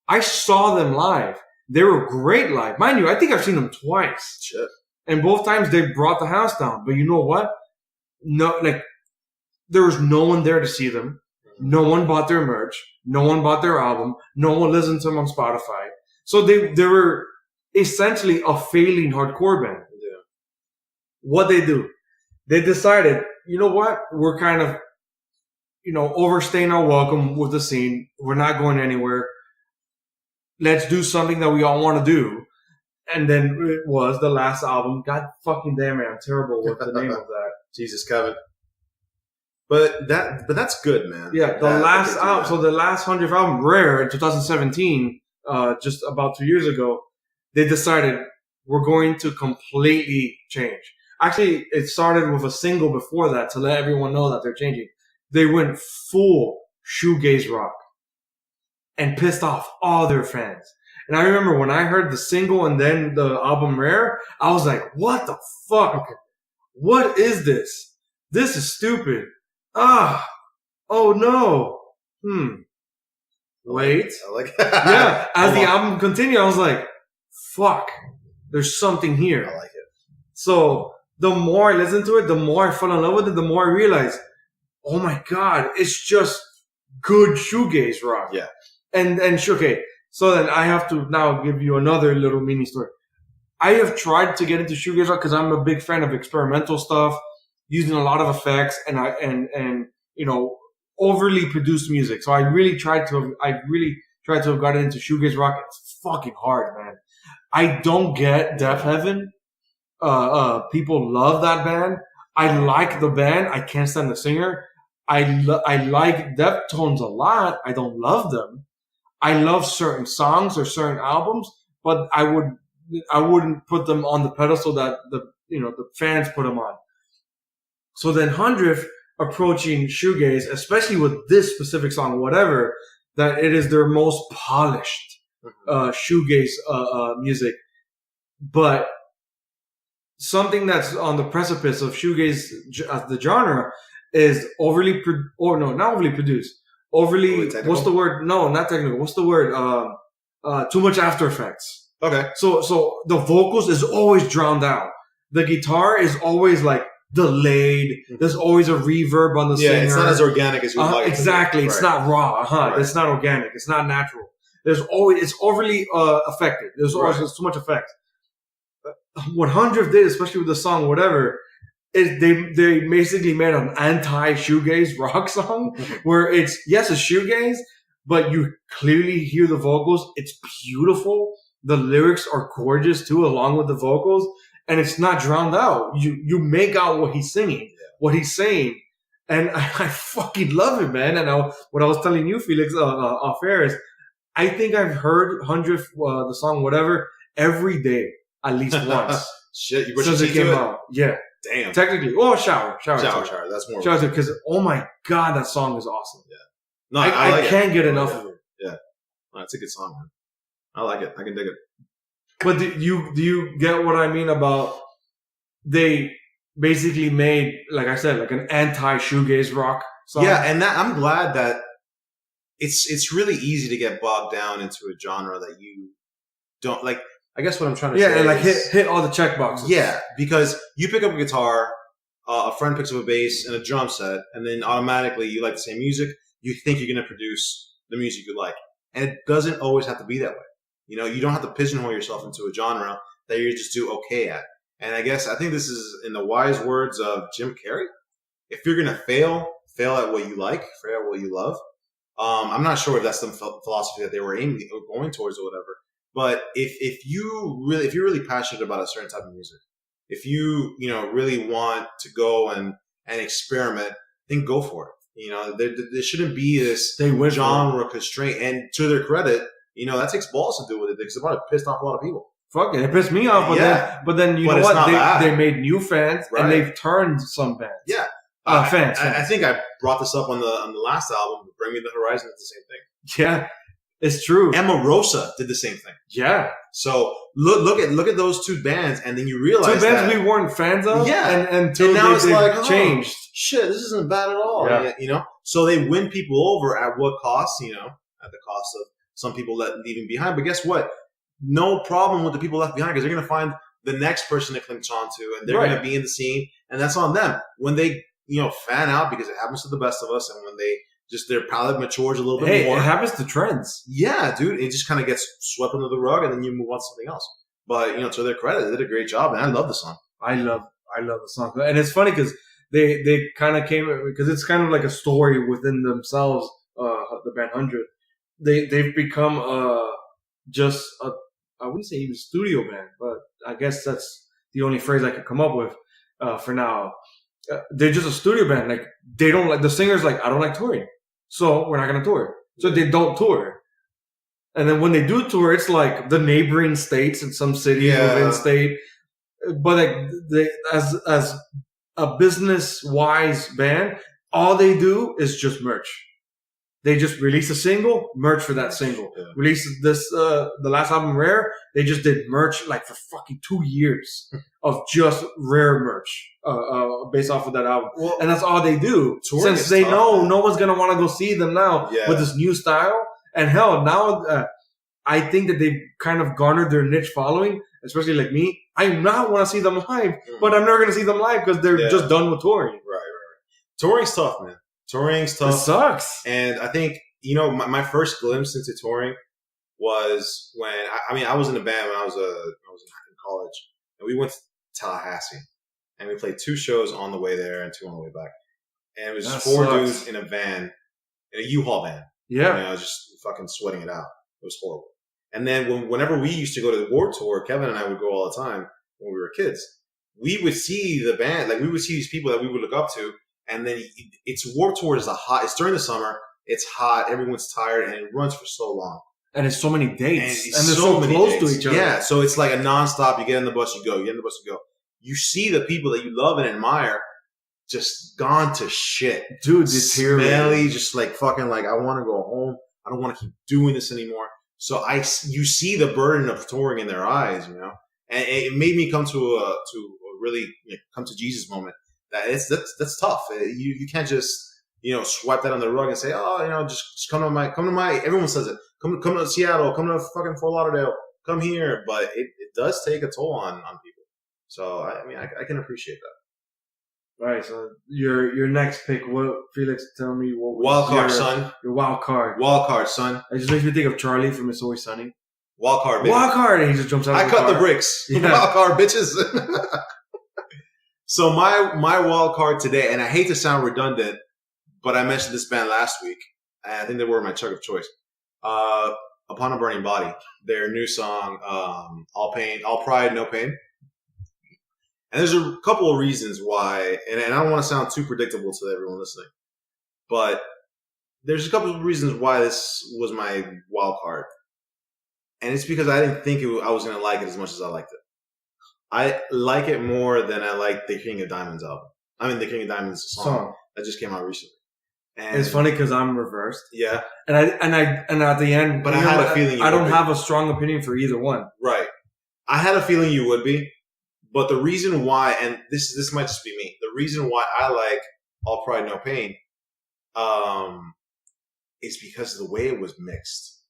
I saw them live. They were great live. Mind you, I think I've seen them twice.
Shit.
And both times they brought the house down. But you know what? No, like, there was no one there to see them. No one bought their merch. No one bought their album. No one listened to them on Spotify. So they were essentially a failing hardcore band.
Yeah.
What they do? They decided, you know what? We're kind of, overstaying our welcome with the scene. We're not going anywhere. Let's do something that we all want to do. And then it was the last album. God fucking damn it, I'm terrible with the name of that.
Jesus, Kevin. But that's good, man.
Yeah, the last album. So the last 100th album, Rare, in 2017, just about 2 years ago, they decided we're going to completely change. Actually, it started with a single before that to let everyone know that they're changing. They went full shoegaze rock and pissed off all their fans. And I remember when I heard the single and then the album Rare, I was like, what the fuck? What is this? This is stupid. Oh no. Wait.
I like
Yeah. As the album continued, I was like, fuck. There's something here.
I like it. So
the more I listened to it, the more I fell in love with it, the more I realized, oh my God, it's just good shoegaze rock.
Yeah.
And okay. So then I have to now give you another little mini story. I have tried to get into shoegaze rock because I'm a big fan of experimental stuff, using a lot of effects and overly produced music. So I really tried to have gotten into shoegaze rock. It's fucking hard, man. I don't get Death Heaven. People love that band. I like the band. I can't stand the singer. I like Deftones a lot. I don't love them. I love certain songs or certain albums, but I wouldn't put them on the pedestal that the fans put them on. So then Hundredth approaching shoegaze, especially with this specific song, whatever, that it is their most polished shoegaze music. But something that's on the precipice of shoegaze as the genre is not overly produced. What's the word? No, not technical. What's the word? Too much After Effects.
Okay.
So the vocals is always drowned out. The guitar is always like delayed. There's always a reverb on the singer.
Yeah, it's not as organic as you would like.
Exactly. It's not raw.
Right.
It's not organic. It's not natural. It's overly affected. There's too much effect. What Hundredth did, especially with the song Whatever, is they basically made an anti-shoegaze rock song where it's a shoegaze, but you clearly hear the vocals. It's beautiful. The lyrics are gorgeous too, along with the vocals, and it's not drowned out. You make out what he's singing, what he's saying, and I fucking love it, man. And what I was telling you, Felix, off air is, I think I've heard Hundredth, the song Whatever, every day at least once.
Shit, you
since it came out. Yeah.
Damn.
Technically, shower.
That's more.
Shower because oh my God, that song is awesome.
Yeah. No,
I can't get enough of it.
Yeah. No, it's a good song, man. I like it. I can dig it.
But do you get what I mean about they basically made, like I said, like an anti-shoegaze rock song?
Yeah, and I'm glad that it's really easy to get bogged down into a genre that you don't like. I guess what I'm trying to say
and like hit all the check boxes.
Yeah, because you pick up a guitar, a friend picks up a bass and a drum set, and then automatically you like the same music. You think you're going to produce the music you like. And it doesn't always have to be that way. You don't have to pigeonhole yourself into a genre that you just do okay at. And I think this is in the wise words of Jim Carrey. If you're going to fail at what you like, fail at what you love. I'm not sure if that's the philosophy that they were aiming or going towards or whatever. But if you're really passionate about a certain type of music, if you really want to go and experiment, then go for it. There shouldn't be this genre constraint. And to their credit, that takes balls to do with it because it probably pissed off a lot of people.
fuck it. It pissed me off. But then you know
it's
what?
not bad.
They made new fans and they've turned some bands.
Yeah.
Fans.
I think I brought this up on the last album. Bring Me the Horizon did the same thing.
Yeah, it's true.
Emma Rosa did the same thing.
Yeah.
So look at those two bands, and then you realize
two bands we weren't fans of.
Yeah.
And
now it's like
changed.
Shit, this isn't bad at all.
Yeah.
You know. So they win people over at what cost? You know, at the cost of some people leaving behind. But guess what? No problem with the people left behind because they're going to find the next person to cling on to, and they're going to be in the scene, and that's on them. When they fan out, because it happens to the best of us, and when they their palate matures a little bit more.
It happens to trends.
Yeah, dude. It just kind of gets swept under the rug, and then you move on to something else. But, to their credit, they did a great job, and I love the song.
I love the song. And it's funny because they kind of came, because it's kind of like a story within themselves, the band 100. They've become I wouldn't say even studio band, but I guess that's the only phrase I could come up with for now. They're just a studio band. Like, they don't like, the singer's like, I don't like touring, so we're not going to tour. So they don't tour. And then when they do tour, it's like the neighboring states and some cities within state. But like, as a business-wise band, all they do is just merch. They just release a single, merch for that single. Yeah. Release this, the last album, Rare, they just did merch like for fucking 2 years of just Rare merch, based off of that album. Well, and that's all they do. Since they know no one's going to want to go see them now with this new style. And hell, now, I think that they've kind of garnered their niche following, especially like me. I now want to see them live, but I'm never going to see them live because they're just done with touring.
Right. Touring's tough, man. Touring's tough.
It sucks.
And I think, my first glimpse into touring was when, I was in a band when I was in college, and we went to Tallahassee, and we played 2 shows on the way there and 2 on the way back. And it was just 4 dudes in a van, in a U-Haul van. Yeah. I was just fucking sweating it out. It was horrible. And then whenever we used to go to the Warped Tour, Kevin and I would go all the time when we were kids. We would see the band, like we would see these people that we would look up to. And then it's Warped Tour is it's during the summer. It's hot. Everyone's tired, and it runs for so long.
And it's so many dates, and they're so close to each other.
Yeah, so it's like a nonstop. You get in the bus, you go. You get in the bus, you go. You see the people that you love and admire just gone to shit,
dude.
Smelly, just like fucking like I want to go home. I don't want to keep doing this anymore. So you see the burden of touring in their eyes, and it made me come to a really come to Jesus moment. That's tough. You can't just swipe that on the rug and say, just come to my. Everyone says it. Come to Seattle. Come to fucking Fort Lauderdale. Come here. But it does take a toll on people. So I can appreciate that.
All right. So your next pick. What, Felix? Tell me what was
wild card, son.
Your wild card.
Wild card, son.
It just makes me think of Charlie from It's Always Sunny.
Wild card, baby.
Wild card, and he just jumps out.
I cut the bricks. Yeah. Wild card, bitches. So my wild card today, and I hate to sound redundant, but I mentioned this band last week, and I think they were my chug of choice. Upon a Burning Body, their new song, All Pride, No Pain. And there's a couple of reasons why, and I don't want to sound too predictable to everyone listening, but there's a couple of reasons why this was my wild card. And it's because I didn't think I was going to like it as much as I liked it. I like it more than I like the King of Diamonds album. The King of Diamonds song that just came out recently. And
it's funny because I'm reversed.
Yeah.
And at the end,
but I had a feeling
I don't have a strong opinion for either one.
Right. I had a feeling you would be, but the reason why, and this might just be me, the reason why I like All Pride, No Pain, is because of the way it was mixed.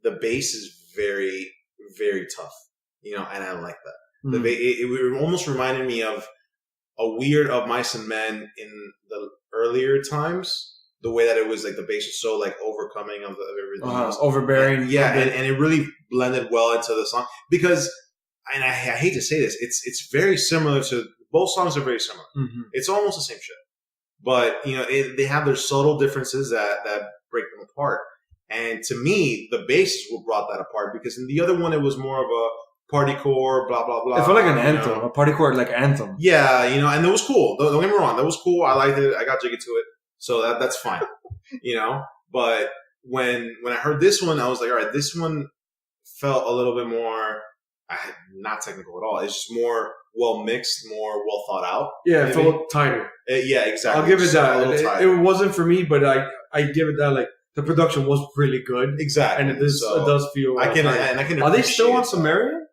The bass is very, very tough, and I like that. It almost reminded me of a weird Of Mice and Men in the earlier times. The way that it was like the bass was so like overcoming of everything,
overbearing.
And it really blended well into the song because, and I hate to say this, it's very similar to both songs are very similar. Mm-hmm. It's almost the same shit, but they have their subtle differences that break them apart. And to me, the bass is what brought that apart because in the other one it was more of a partycore, blah blah blah.
It felt like an anthem, a partycore like anthem.
Yeah, and it was cool. Don't get me wrong, that was cool. I liked it. I got jiggy to it, so that's fine. But when I heard this one, I was like, all right, this one felt a little bit more. not technical at all. It's just more well mixed, more well thought out.
Yeah, it felt tighter.
Yeah, exactly.
I'll give it
Just
that.
a little tighter.
It wasn't for me, but I give it that. Like the production was really good.
Exactly.
And it does feel.
I can.
Are they still on
appreciate
Sumerian?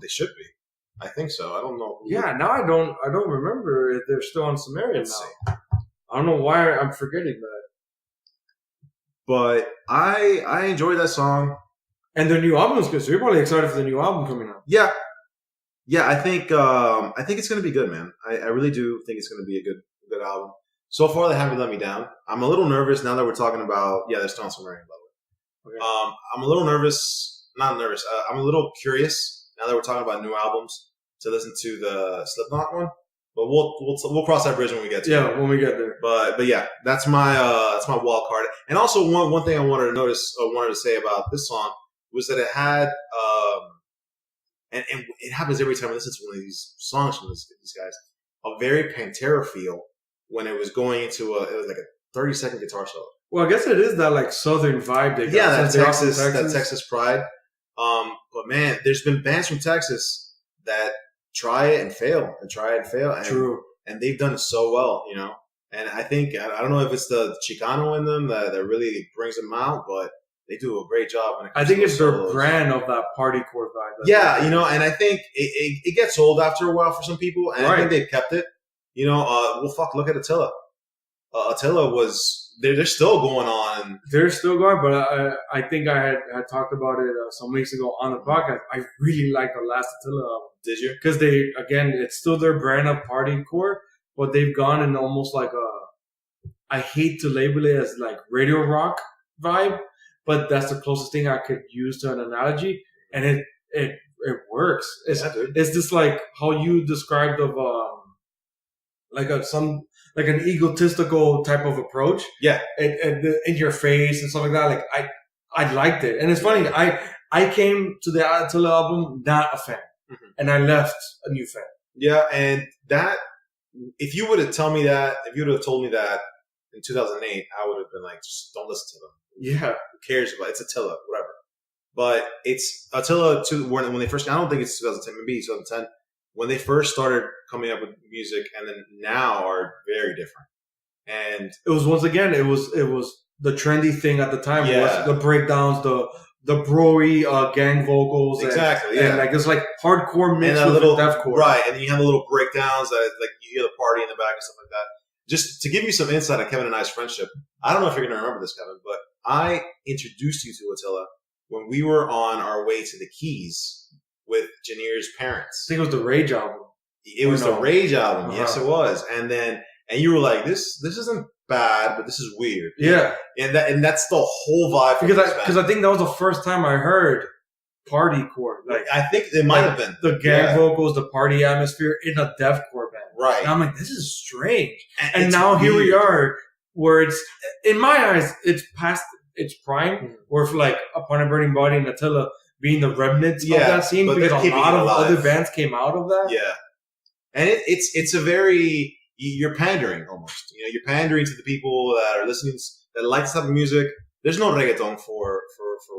They should be. I think so. I don't know.
Yeah, now I don't remember if they're still on Sumerian
Let's
now.
see.
I don't know why I'm forgetting that.
But I enjoyed that song.
And their new album is good, so you're probably excited for the new album coming out.
Yeah. I think it's gonna be good, man. I really do think it's gonna be a good album. So far, they haven't let me down. I'm a little nervous now that we're talking about. Yeah, they're still on Sumerian, by the way. Okay. I'm a little nervous. Not nervous. I'm a little curious now that we're talking about new albums to listen to the Slipknot one. But we'll cross that bridge when we get to it.
Yeah, when we get there.
But yeah, that's my wild card. And also one thing I wanted to say about this song was that it had and it happens every time I listen to one of these songs from these guys, a very Pantera feel when it was going into it was like a 30-second guitar solo.
Well, I guess it is that like southern vibe they got.
Yeah, that Texas pride. But man, there's been bands from Texas that try it and fail. And,
True.
And they've done it so well, you know. And I think I don't know if it's the Chicano in them that really brings them out, but they do a great job. When it comes
I think
to
it's
their
their brand of that party core vibe.
Yeah, you know, and I think it gets old after a while for some people, and I think they've kept it. You know, look at Attila. Attila they're still going on.
They're still going, but I think I had talked about it some weeks ago on the podcast. I really like the last Attila album.
Did you?
Because it's still their brand of party core, but they've gone in almost like I hate to label it as like radio rock vibe, but that's the closest thing I could use to an analogy, and it works. It's just like how you described of like an egotistical type of approach.
Yeah,
in your face and stuff like that. Like I liked it, and it's funny. I came to the Attila album not a fan, and I left a new fan. Yeah, and that if you would have told me that in 2008, I would have been like, just don't listen to them. Yeah, who cares about it's Attila, whatever. But it's Attila when they first. I don't think it's 2010, maybe 2010. When they first started coming up with music, and then now are very different. And it was once again, it was the trendy thing at the time. Yeah. Was the breakdowns, the broy gang vocals, exactly. And like it's like hardcore mixed with deathcore, right? And then you have the little breakdowns that like you hear the party in the back and stuff like that. Just to give you some insight on Kevin and I's friendship, I don't know if you're going to remember this, Kevin, but I introduced you to Attila when we were on our way to the Keys with Janir's parents. I think it was the Rage album. It was the Rage album. Uh-huh. Yes, it was. And you were like, this isn't bad, but this is weird. Yeah. And that's the whole vibe. Because I think that was the first time I heard party core. Like I think it might have been. The gang vocals, the party atmosphere in a deathcore band. Right. And I'm like, this is strange. And now weird. Here we are where it's, in my eyes, it's past its prime, where for like Upon a Burning Body and Attila being the remnants of that scene, because a lot of other bands came out of that. Yeah. And it's a very, you're pandering almost. You know, you're pandering to the people that are listening, that like this type of music. There's no reggaeton for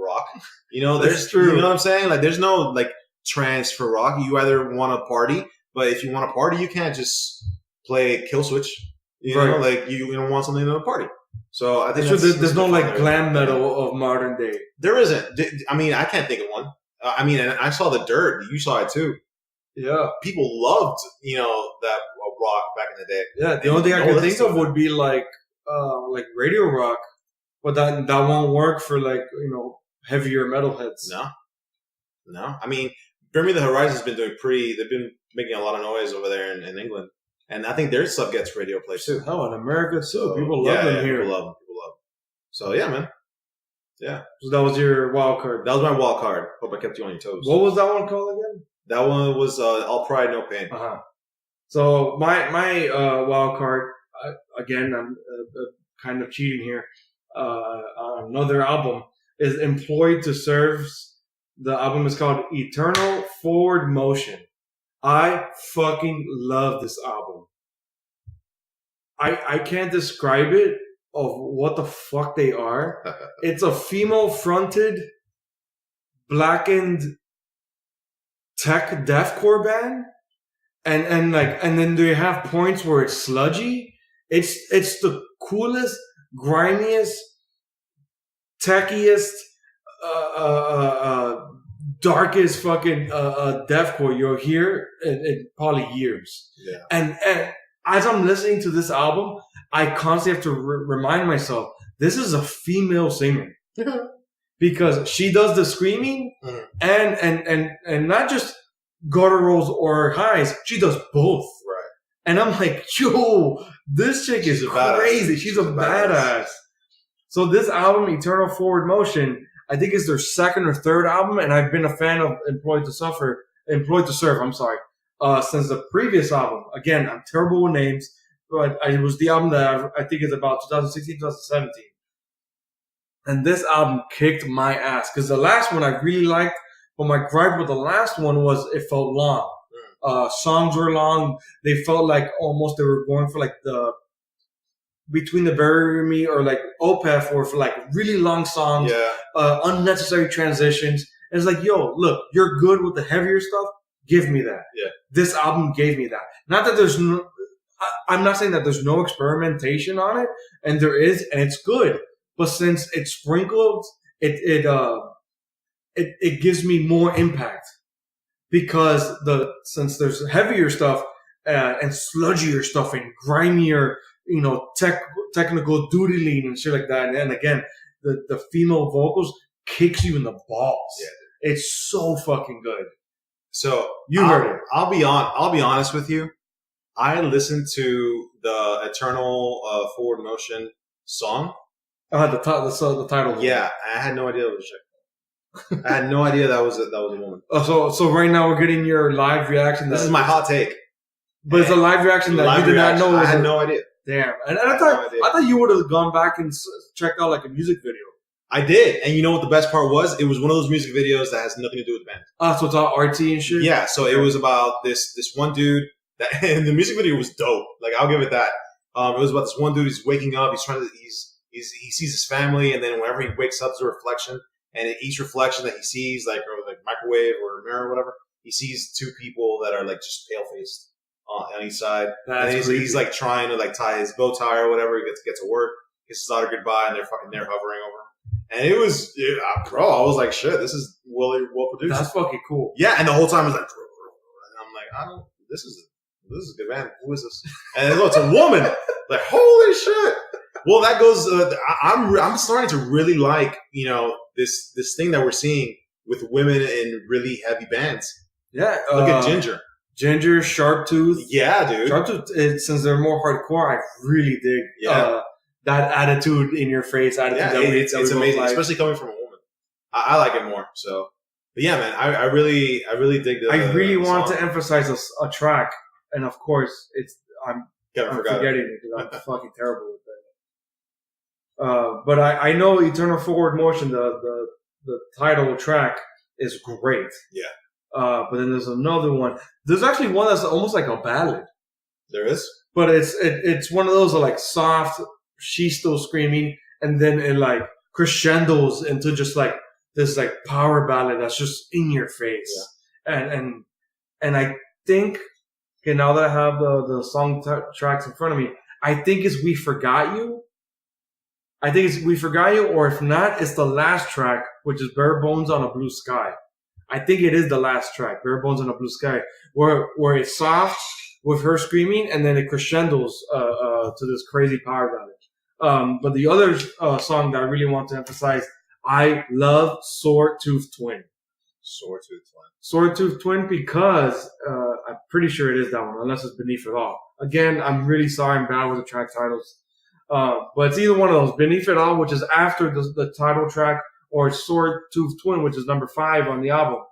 rock. You know, there's true. You know what I'm saying? Like there's no like trance for rock. You either want to party, but if you want to party, you can't just play Kill Switch. You know, like you don't want something in a party. So I think there's no like glam metal of modern day. There isn't. I mean, I can't think of one. I mean, and I saw the Dirt. You saw it too. Yeah. People loved, that rock back in the day. Yeah. The only thing I can think of would be like radio rock, but that won't work for like, heavier metalheads. No. I mean, Bring Me the Horizon's been doing they've been making a lot of noise over there in England. And I think their stuff gets radio play too. Hell, in America too. People love them here. People love them. So yeah, man. Yeah. So that was your wild card. That was my wild card. Hope I kept you on your toes. What was that one called again? That one was All Pride, No Pain. Uh-huh. So my wild card, again, I'm kind of cheating here. Another album is Employed to Serve. The album is called Eternal Forward Motion. I fucking love this album. I can't describe it of what the fuck they are. It's a female-fronted, blackened tech deathcore band, and then they have points where it's sludgy. It's the coolest, grimiest, techiest, darkest fucking deathcore you'll hear in probably years.
Yeah.
And as I'm listening to this album, I constantly have to remind myself this is a female singer. Because she does the screaming and not just gutturals or highs, she does both.
Right.
And I'm like, yo, this chick is crazy. She's a badass. So this album, Eternal Forward Motion, I think is their second or third album, and I've been a fan of Employed to Serve, since the previous album. Again, I'm terrible with names, but it was the album that I think is about 2016, 2017. And this album kicked my ass. Because the last one I really liked, but my gripe with the last one was it felt long. Songs were long. They felt like almost they were going for like the Between the Bury Me or like Opeth or for like really long songs.
Yeah.
Unnecessary transitions. And it's like, yo, look, you're good with the heavier stuff. Give me that.
Yeah.
This album gave me that. Not that there's no, I'm not saying that there's no experimentation on it. And there is, and it's good. But since it's sprinkled, it gives me more impact because since there's heavier stuff and sludgier stuff and grimier, technical doodling and shit like that. And again, the female vocals kicks you in the balls. Yeah, it's so fucking good.
So
you heard it.
I'll be honest with you. I listened to the Eternal Forward Motion song.
The title.
Yeah, I had no idea it was a chick. I had no idea that was a woman.
So right now we're getting your live reaction.
This is my hot take.
But it's a live reaction that you did not know.
I had no idea.
Damn, and I thought you would have gone back and checked out like a music video.
I did, and you know what the best part was? It was one of those music videos that has nothing to do with the band.
So it's all artsy and shit.
Yeah, so it was about this one dude and the music video was dope. Like I'll give it that. It was about this one dude. He's waking up. He sees his family, and then whenever he wakes up, there's a reflection, and each reflection that he sees, like microwave or mirror or whatever, he sees two people that are like just pale faced on each side. And he's like trying to like tie his bow tie or whatever. He gets to get to work, kisses daughter goodbye, and they're hovering over him. And it was, bro, I was like, shit, this is really well produced.
That's fucking cool.
Yeah, and the whole time I was like, and I'm like, this is a good band. Who is this? And it's a woman. Like, holy shit. Well, that goes. I'm starting to really like this thing that we're seeing with women in really heavy bands.
Yeah,
look at Ginger,
Sharptooth.
Yeah, dude.
Sharptooth. Since they're more hardcore, I really dig. That attitude in your face. It's
amazing, especially coming from a woman. I like it more. So, but yeah, man, I really dig the.
I really want to emphasize a track, and of course, I'm forgetting it because I'm fucking terrible with that. But I know Eternal Forward Motion, the title track is great.
Yeah.
But then there's another one. There's actually one that's almost like a ballad.
There is.
But it's one of those that like soft. She's still screaming, and then it like crescendos into just like this like power ballad that's just in your face. Yeah. And I think, okay, now that I have the song tracks in front of me, I think it's We Forgot You. I think it's We Forgot You, or if not, it's the last track, which is Bare Bones on a Blue Sky. I think it is the last track, Bare Bones on a Blue Sky, where it's soft with her screaming, and then it crescendos to this crazy power ballad. But the other song that I really want to emphasize, I love Sawtooth Twin. Sawtooth Twin because I'm pretty sure it is that one, unless it's Beneath It All. Again, I'm really sorry I'm bad with the track titles. But it's either one of those, Beneath It All, which is after the title track, or Sawtooth Twin, which is number 5 on the album.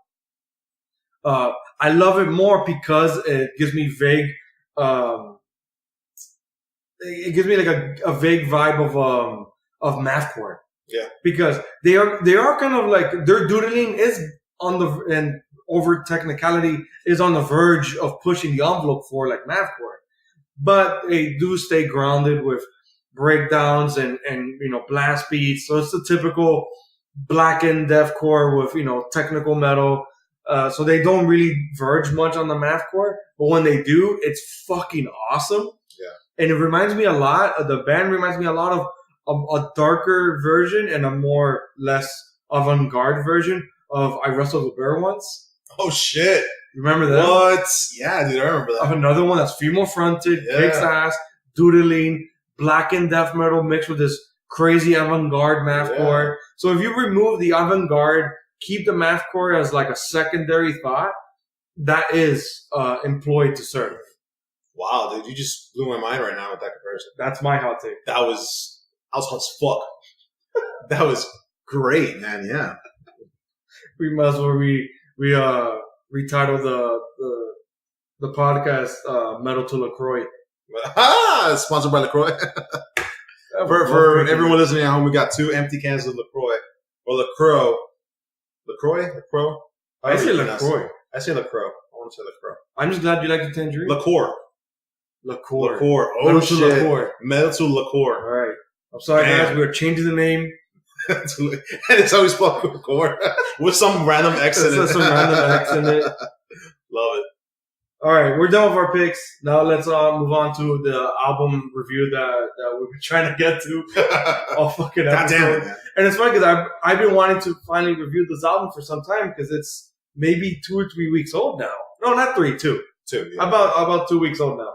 I love it more because it gives me vague, it gives me like a vague vibe of mathcore.
Yeah.
Because they are kind of like, their doodling is on and over technicality is on the verge of pushing the envelope for like mathcore. But they do stay grounded with breakdowns and blast beats. So it's the typical blackened deathcore with, technical metal. So they don't really verge much on the mathcore, but when they do, it's fucking awesome. Yeah. And it reminds me a lot of the band. Reminds me a lot of a darker version and a less avant-garde version of I Wrestled a Bear Once.
Oh shit!
Remember that?
What? Yeah, dude, I remember that.
Of another one that's female fronted, kicks ass, doodling, black and death metal mixed with this crazy avant-garde mathcore. Yeah. So if you remove the avant-garde, keep the mathcore as like a secondary thought, that is employed to serve.
Wow, dude, you just blew my mind right now with that comparison.
That's my hot take.
That was hot as fuck. That was great, man. Yeah.
We might as well retitle the podcast Metal to LaCroix.
Sponsored by LaCroix. For everyone listening at home, we got 2 empty cans of LaCroix or LaCroix. LaCroix?
I say LaCroix.
I say LaCroix. I want to say LaCroix.
I'm just glad you like the tangerine.
Liqueur. Oh,
Metal
shit.
To LaCroix.
Metal to LaCroix.
All right. I'm sorry, guys. We're changing the name.
And it's always spelled LaCroix with some random X in it.
Some random X in it.
Love it.
All right. We're done with our picks. Now let's move on to the album review that we've been trying to get to all fucking episode.
God damn it, man.
And it's funny because I've been wanting to finally review this album for some time because it's maybe 2 or 3 weeks old now. No, not 3, 2.
2, yeah.
About 2 weeks old now.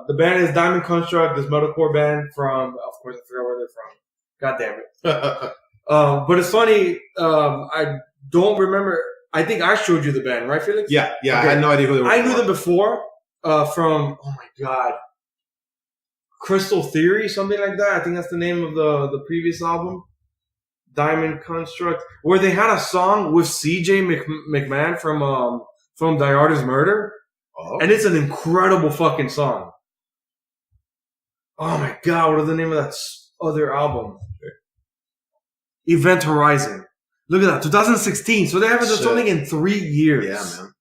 The band is Diamond Construct, this metalcore band from, of course, I forgot where they're from. God damn it. But it's funny, I don't remember. I think I showed you the band, right, Felix?
Yeah, okay. I had no idea who they were.
I knew them before from, oh my God, Crystal Theory, something like that. I think that's the name of the previous album. Diamond Construct, where they had a song with CJ McMahon from Die Artist Murder. Oh. And it's an incredible fucking song. Oh my God, what is the name of that other album? Event Horizon. Look at that, 2016. So they haven't done something in 3 years.
Yeah, man.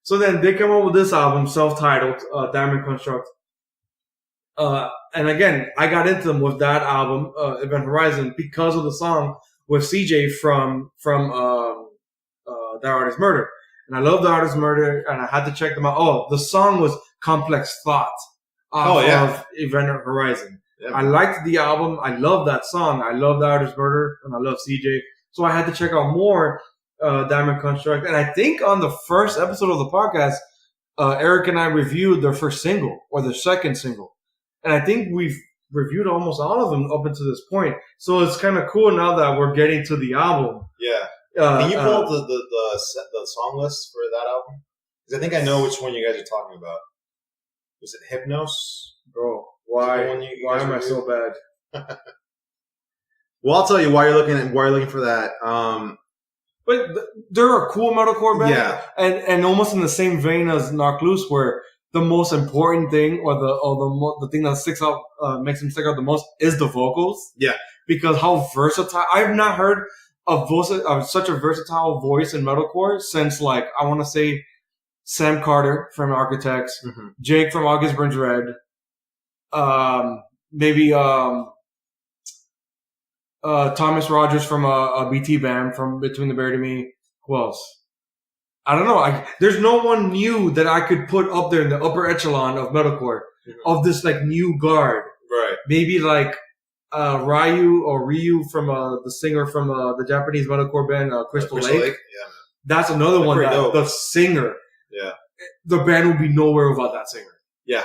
So then they come up with this album, self-titled, Diamond Construct. And again, I got into them with that album, Event Horizon, because of the song with CJ from Die Artist Murder. And I love The Artist Murder, and I had to check them out. Oh, the song was Complex Thought of Event Horizon. Yeah, I liked the album. I love that song. I love The Artist Murder, and I love CJ. So I had to check out more Diamond Construct. And I think on the first episode of the podcast, Eric and I reviewed their first single, or their second single. And I think we've reviewed almost all of them up until this point. So it's kind of cool now that we're getting to the album.
Yeah. Can you pull up the song list for that album? Because I think I know which one you guys are talking about. Was it Hypnos?
Bro, why am I so bad?
Well, I'll tell you why you're looking for that.
But they're a cool metalcore band.
Yeah.
And almost in the same vein as Knock Loose, where the most important thing or the thing that sticks out, makes them stick out the most is the vocals.
Yeah.
Because how versatile, I've not heard such a versatile voice in metalcore since, like, I want to say Sam Carter from Architects, mm-hmm. Jake from August Burns Red, maybe Thomas Rogers from a BT band from Between the Buried and Me. Who else? I don't know. There's no one new that I could put up there in the upper echelon of metalcore, mm-hmm. of this like new guard.
Right.
Maybe like Ryu from the singer from the Japanese metalcore band Crystal Lake.
Yeah.
That's another one. The singer.
Yeah.
The band would be nowhere without that singer.
Yeah.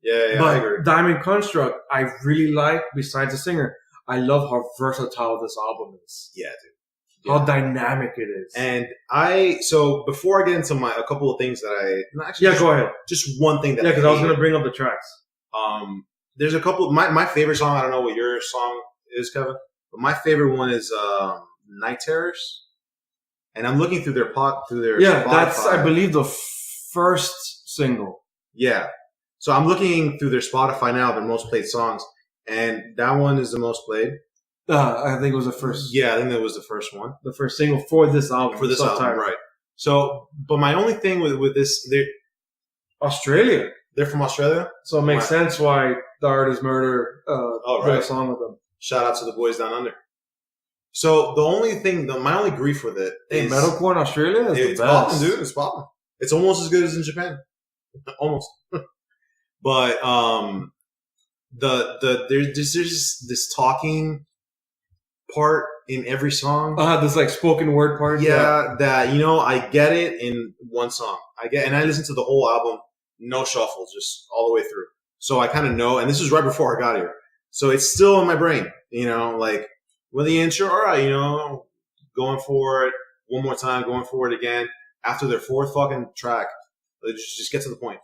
Yeah.
But
I agree.
Diamond Construct, I really like. Besides the singer, I love how versatile this album is.
Yeah, dude. Yeah.
How dynamic it is.
And so before I get into a couple of things that
go ahead.
Just one thing that
because I was going to bring up the tracks.
There's a couple. My favorite song. I don't know what your song is, Kevin, but my favorite one is Night Terrors. And I'm looking through their Spotify.
That's I believe the first single.
Yeah. So I'm looking through their Spotify now, their most played songs, and that one is the most played.
I think it was the first.
Yeah, I think that was the first one.
The first single for this album.
For this album, right. So, but my only thing with this, they're
Australia.
They're from Australia?
So it makes sense why The Artist Murder did a song with them.
Shout out to the boys down under. So the only thing, my only grief with it is
metalcore in Australia is the
it's
best.
popping, dude. It's popping. It's almost as good as in Japan, almost. But there's this talking part in every song.
This like spoken word part.
Yeah, that I get it in one song. And I listened to the whole album, no shuffles, just all the way through. So I kind of know, and this was right before I got here, so it's still in my brain. Like with the intro, all right, going for it one more time, going for it again. After their fourth fucking track, just get to the point.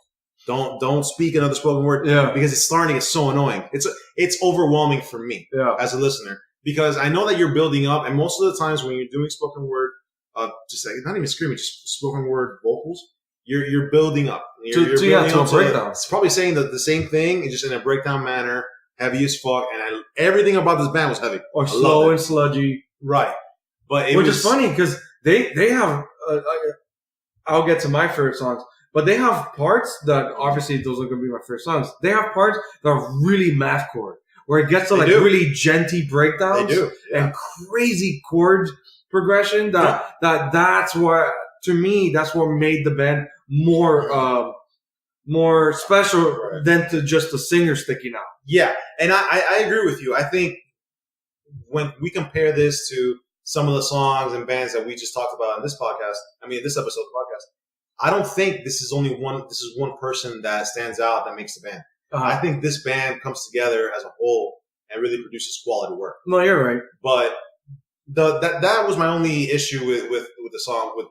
Don't speak another spoken word, because it's starting to get so annoying. It's overwhelming for me as a listener, because I know that you're building up, and most of the times when you're doing spoken word, just like not even screaming, just spoken word vocals, you're building up. You're building up to a breakdown. It's probably saying the same thing, just in a breakdown manner, heavy as fuck, and everything about this band was heavy
or slow and sludgy,
right? But
which is funny because they have. I'll get to my favorite songs. But they have parts that, obviously, those are going to be my favorite songs. They have parts that are really mathcore, where it gets to really genty breakdowns and crazy chord progression. That's what, to me, that's what made the band more special than to just the singer sticking out. Yeah,
and I agree with you. I think when we compare this to some of the songs and bands that we just talked about in this podcast, this episode of the podcast, I don't think this is one person that stands out that makes the band. I think this band comes together as a whole and really produces quality work.
No, you're right.
But that was my only issue with the song, with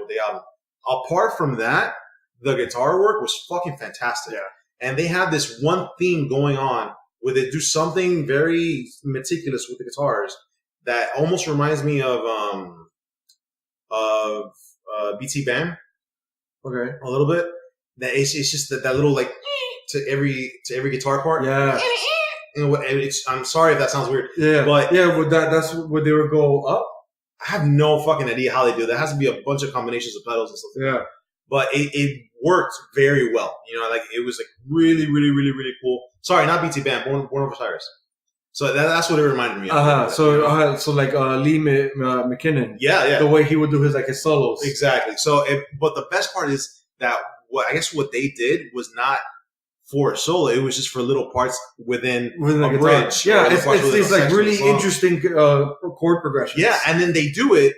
the album. Apart from that, the guitar work was fucking fantastic. Yeah. And they have this one theme going on where they do something very meticulous with the guitars that almost reminds me of BT Bam.
Okay.
A little bit. That it's just that little like to every guitar part.
Yeah.
I'm sorry if that sounds weird.
Yeah.
But
that's where they would go up.
I have no fucking idea how they do that. There has to be a bunch of combinations of pedals and stuff.
Yeah.
But it worked very well. It was like really, really, really, really cool. Sorry, not BT Band, Born of Osiris. So that's what it reminded me of.
So like Lee McKinnon.
Yeah.
The way he would do his solos.
Exactly. But the best part is that what they did was not for a solo. It was just for little parts within a bridge.
Yeah, it's like really interesting chord progressions.
Yeah, and then they do it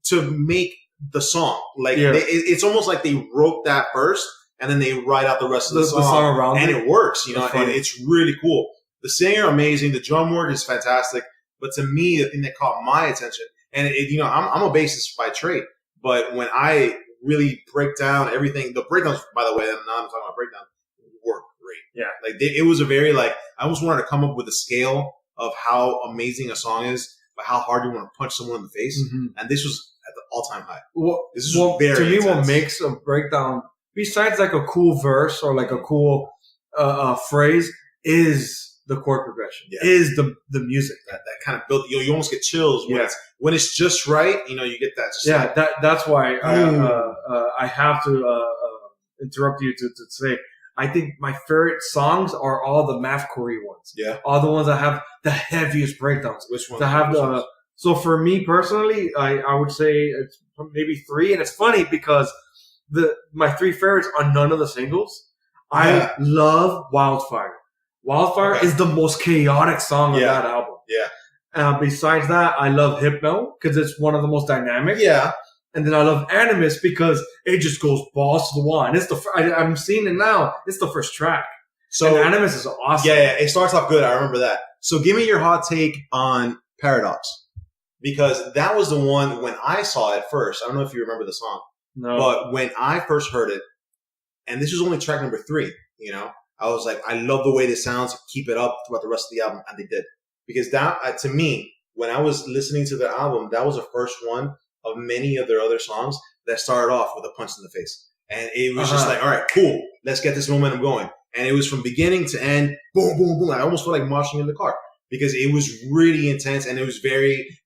to make the song. It's almost like they wrote that first, and then they write out the rest of the song around and it works. And it's really cool. The singer, amazing. The drum work is fantastic. But to me, the thing that caught my attention, and I'm a bassist by trade, but when I really break down everything, the breakdowns, by the way, now I'm talking about breakdowns, were great.
Yeah.
It was a very, I almost wanted to come up with a scale of how amazing a song is, but how hard you want to punch someone in the face. Mm-hmm. And this was at the all-time high.
To me, what makes a breakdown, besides like a cool verse or like a cool phrase, is the chord progression, is the music.
That kind of build, you almost get chills when it's just right, you get that.
That's why I have to interrupt you to say, I think my favorite songs are all the mathcore ones.
Yeah.
All the ones that have the heaviest breakdowns.
Which ones?
So for me personally, I would say it's maybe 3. And it's funny because my 3 favorites are none of the singles. I love Wildfire. Wildfire is the most chaotic song of that album.
Yeah.
Besides that, I love Hypno because it's one of the most dynamic.
Yeah.
And then I love Animus because it just goes balls to the wall. And I'm seeing it now. It's the first track. So and Animus is awesome.
Yeah. It starts off good. I remember that. So give me your hot take on Paradox. Because that was the one when I saw it first. I don't know if you remember the song.
No.
But when I first heard it, and this was only track number 3, I was like, I love the way this sounds. Keep it up throughout the rest of the album. And they did. Because that, to me, when I was listening to the album, that was the first one of many of their other songs that started off with a punch in the face. And it was just like, all right, cool. Let's get this momentum going. And it was from beginning to end, boom, boom, boom. I almost felt like marching in the car because it was really intense. And it was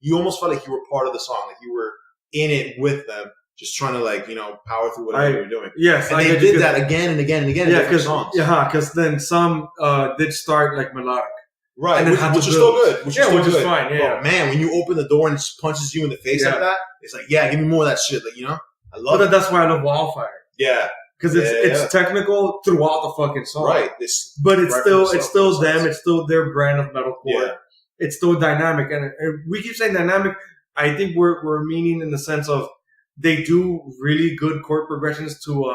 you almost felt like you were part of the song. Like you were in it with them, just trying to, power through whatever you were doing.
Yes.
And they did that again and again and again in different songs.
Yeah, because then some did start like melodic.
Right,
and then
which is still good. Which
is fine. Yeah,
but man, when you open the door and it punches you in the face like that, it's like, yeah, give me more of that shit. Like, I love it.
That's why I love Wildfire.
Yeah,
because it's technical throughout the fucking song.
Right,
but it's still them. It's still their brand of metalcore. Yeah. It's still dynamic, and we keep saying dynamic. I think we're meaning in the sense of they do really good chord progressions to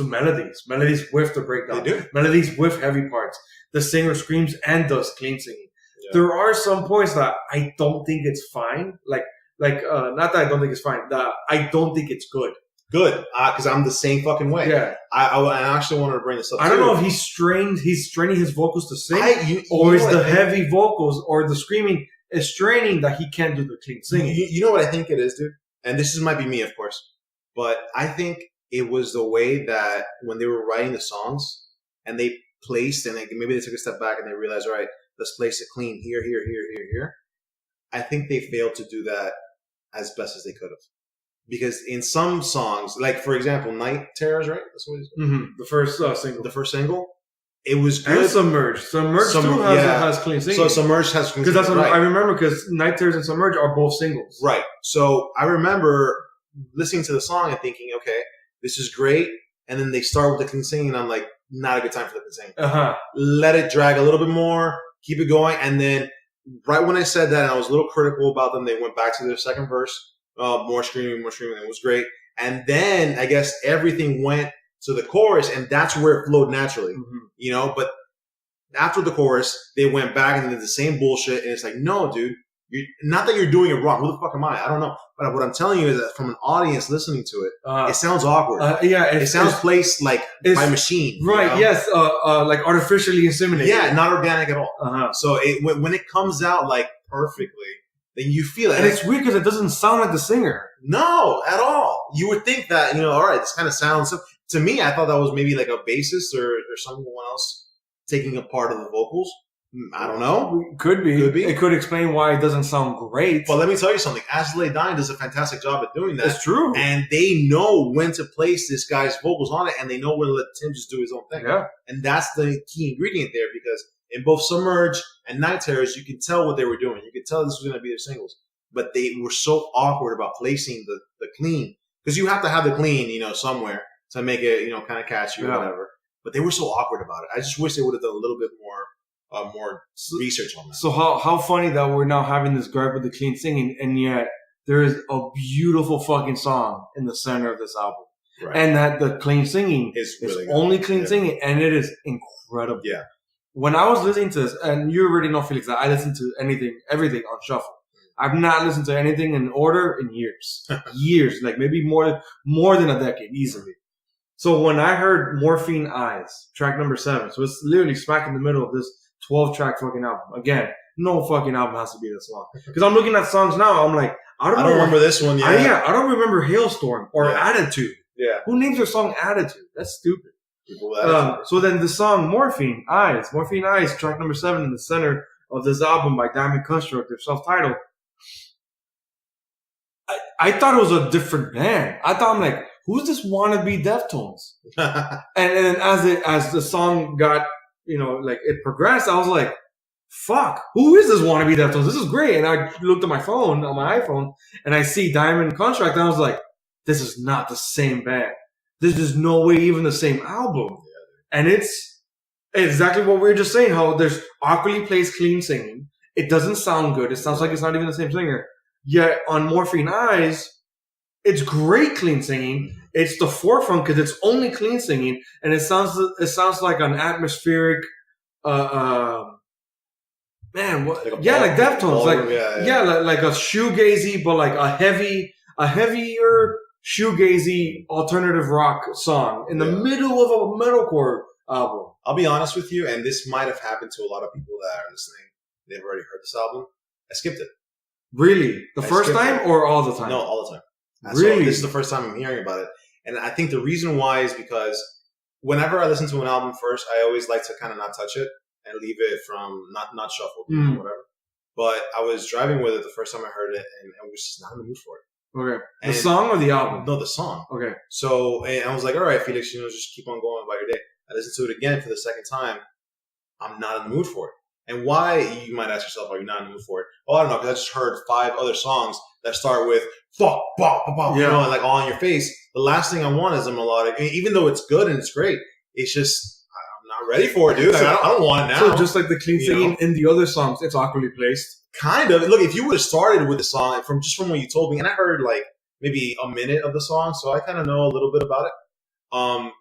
melodies. Melodies with the breakdown.
They do.
Melodies with heavy parts. The singer screams and does clean singing. Yeah. There are some points that I don't think it's fine. Like not that I don't think it's fine. That I don't think it's good.
Good, because I'm the same fucking way.
Yeah.
I actually wanted to bring this up.
I don't know if he's straining his vocals to sing, or is the heavy vocals or the screaming is straining that he can't do the clean singing.
You know what I think it is, dude? And this might be me, of course, but I think it was the way that when they were writing the songs and they placed, and maybe they took a step back and they realized, all right, let's place it clean here, here, here, here, here. I think they failed to do that as best as they could have. Because in some songs, like for example, Night Terrors, right? That's what it is.
Mm-hmm. The first single.
The first single. It was good.
And Submerged. Submerged too has clean singing.
So Submerged has clean singing.
Because that's what I remember, because Night Terrors and Submerged are both singles.
Right. So I remember listening to the song and thinking, okay, this is great. And then they start with the clean singing, and I'm like, not a good time for the clean singing.
Uh-huh.
Let it drag a little bit more, keep it going. And then right when I said that, and I was a little critical about them, they went back to their second verse. More screaming. It was great. And then I guess everything went to the chorus, and that's where it flowed naturally, But after the chorus, they went back and did the same bullshit. And it's like, no, dude, not that you're doing it wrong. Who the fuck am I? I don't know. But what I'm telling you is that from an audience listening to it, it sounds awkward. It sounds placed like by machine.
Right. Yes. Like artificially inseminated.
Yeah. Not organic at all. Uh-huh. So when it comes out like perfectly, then you feel it.
And it's weird because it doesn't sound like the singer.
No, at all. You would think that, all right, this kind of sounds... To me, I thought that was maybe like a bassist or someone else taking a part of the vocals. I don't know.
Could be. It could explain why it doesn't sound great.
But let me tell you something. As Lay Dying does a fantastic job at doing that.
It's true.
And they know when to place this guy's vocals on it, and they know when to let Tim just do his own thing.
Yeah.
And that's the key ingredient there, because in both Submerge and Night Terrors, you can tell what they were doing. You could tell this was going to be their singles. But they were so awkward about placing the clean. Because you have to have the clean, somewhere to make it, kind of catchy or whatever. But they were so awkward about it. I just wish they would have done a little bit more research on that.
So how funny that we're now having this gripe with the clean singing, and yet there is a beautiful fucking song in the center of this album. Right. And that the clean singing is really only clean singing, and it is incredible.
Yeah.
When I was listening to this, and you already know, Felix, that I listen to everything on shuffle. I've not listened to anything in order in years. Years. Like maybe more than a decade, easily. So when I heard Morphine Eyes, track number 7, so it's literally smack in the middle of this 12-track fucking album. Again, no fucking album has to be this long. Because I'm looking at songs now, I'm like, I don't
remember this one yet.
I don't remember Hailstorm or Attitude.
Yeah.
Who names their song Attitude? That's stupid. So then the song Morphine Eyes, track number 7 in the center of this album by Diamond Constructor, self-titled. I thought it was a different band. I'm like, who's this wannabe Deftones? and as the song got, it progressed, I was like, fuck, who is this wannabe Deftones? This is great. And I looked at my phone, on my iPhone, and I see Diamond Contract, and I was like, this is not the same band. This is no way even the same album. And it's exactly what we were just saying, how there's awkwardly placed clean singing. It doesn't sound good. It sounds like it's not even the same singer. Yet on Morphine Eyes, it's great clean singing. It's the forefront because it's only clean singing, and it sounds like an atmospheric, like Deftones, like a shoegazy, but like a heavier shoegazy alternative rock song in the middle of a metalcore album.
I'll be honest with you, and this might have happened to a lot of people that are listening. They've already heard this album. I skipped it.
Really? The first time or all the time?
No, all the time.
Really?
So this is the first time I'm hearing about it. And I think the reason why is because whenever I listen to an album first, I always like to kind of not touch it and leave it from not shuffled or whatever. But I was driving with it the first time I heard it, and I was just not in the mood for it.
Okay. The song or the album?
No, the song.
Okay.
So, and I was like, all right, Felix, just keep on going about your day. I listened to it again for the second time. I'm not in the mood for it. And why, you might ask yourself, are you not in the mood for it? Oh, I don't know, because I just heard 5 other songs that start with fuck, bop, bop, bop, you know, and like all in your face. The last thing I want is a melodic, even though it's good and it's great, it's just, I'm not ready for it, dude. Like, I don't want it now.
So just like the clean singing in the other songs, it's awkwardly placed.
Kind of. Look, if you would have started with the song from what you told me, and I heard like maybe a minute of the song, so I kind of know a little bit about it.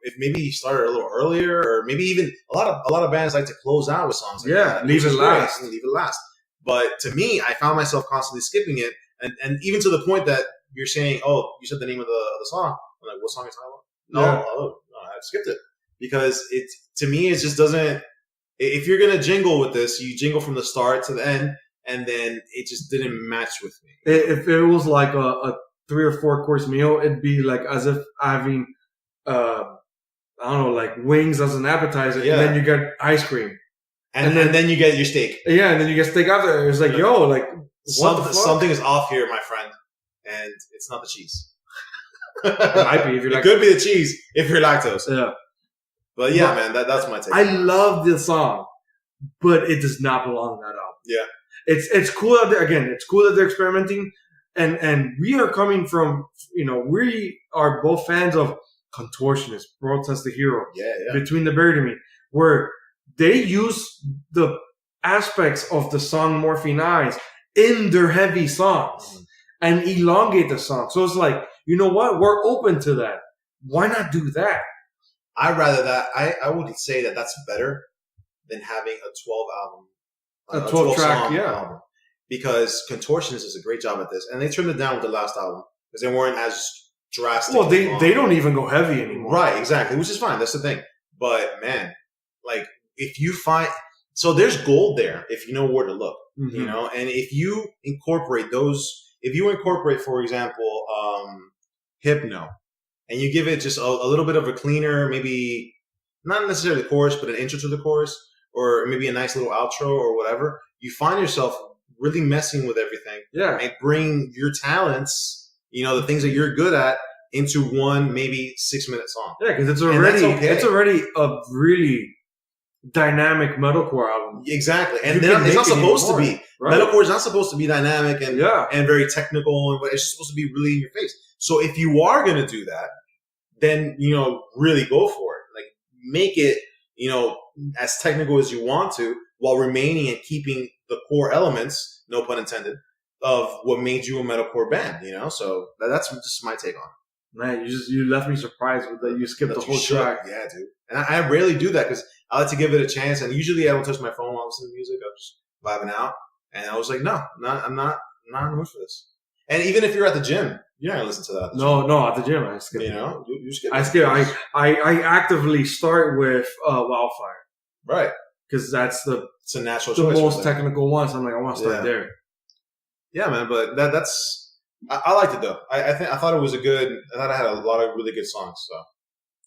If maybe you started a little earlier, or maybe even a lot of bands like to close out with songs like that.
Leave it last.
Leave it last. But to me, I found myself constantly skipping it, and even to the point that you're saying, "Oh, you said the name of the song." I'm like, "What song are you talking about?" No, I skipped it because to me it just doesn't. If you're gonna jingle with this, you jingle from the start to the end, and then it just didn't match with me.
If it was like a 3 or 4 course meal, it'd be like as if having I don't know, like wings as an appetizer, and then you get ice cream,
and then you get your steak.
Yeah, and then you get steak after. It's like, yo, like
something is off here, my friend, and it's not the cheese.
It might be if you're
it could be the cheese if you're lactose.
Yeah,
but yeah, man, that's my take.
I love this song, but it does not belong in that album.
Yeah,
it's cool that it's cool that they're experimenting, and we are coming from, we are both fans of Contortionist, Protest the Hero, Between the Buried and Me, where they use the aspects of the song Morphine Eyes in their heavy songs and elongate the song. So it's like, you know what? We're open to that. Why not do that?
I'd rather that. I would say that that's better than having a 12
track
album. Because Contortionist does a great job at this. And they trimmed it down with the last album because they weren't as drastic.
Well, they don't even go heavy anymore.
Right, exactly, which is fine. That's the thing. But man, like if you find, so there's gold there if you know where to look, and if you incorporate for example, Hypno, and you give it just a little bit of a cleaner, maybe not necessarily the chorus, but an intro to the chorus, or maybe a nice little outro or whatever, you find yourself really messing with everything.
Yeah.
And bring your talents, the things that you're good at, into one maybe 6-minute song.
Yeah, because it's already a really dynamic metalcore album.
Exactly, and it's not supposed to be. Right? Metalcore is not supposed to be dynamic and very technical, and it's supposed to be really in your face. So if you are going to do that, then really go for it. Like make it as technical as you want to, while remaining and keeping the core elements, no pun intended, of what made you a metalcore band, So that's just my take on it.
Man, you left me surprised with that. You skipped the whole track.
Yeah, dude. And I rarely do that because I like to give it a chance. And usually I don't touch my phone while I'm listening to music. I'm just vibing out. And I was like, no, I'm not in the mood for this. And even if you're at the gym, you're not gonna listen to that.
No, at the gym I skip.
You skip.
I skip. I actively start with Wildfire.
Right.
Because
it's a natural
the
choice. The
most technical one. So I'm like, I want to start there.
Yeah, man. But that's. I liked it though. I thought it was I thought I had a lot of really good songs.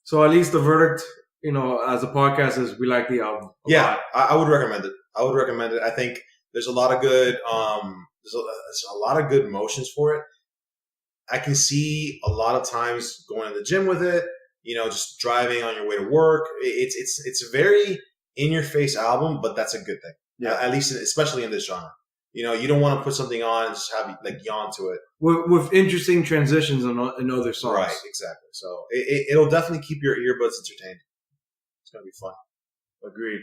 So at least the verdict, as a podcast, is we like the album.
I would recommend it. I think there's a lot of good. There's a lot of good motions for it. I can see a lot of times going to the gym with it. Just driving on your way to work. It's a very in your face album, but that's a good thing. Yeah, at least especially in this genre. You don't want to put something on and just have yawn to it. With
interesting transitions in other songs.
Right, exactly. So it'll definitely keep your earbuds entertained. It's going to be fun.
Agreed.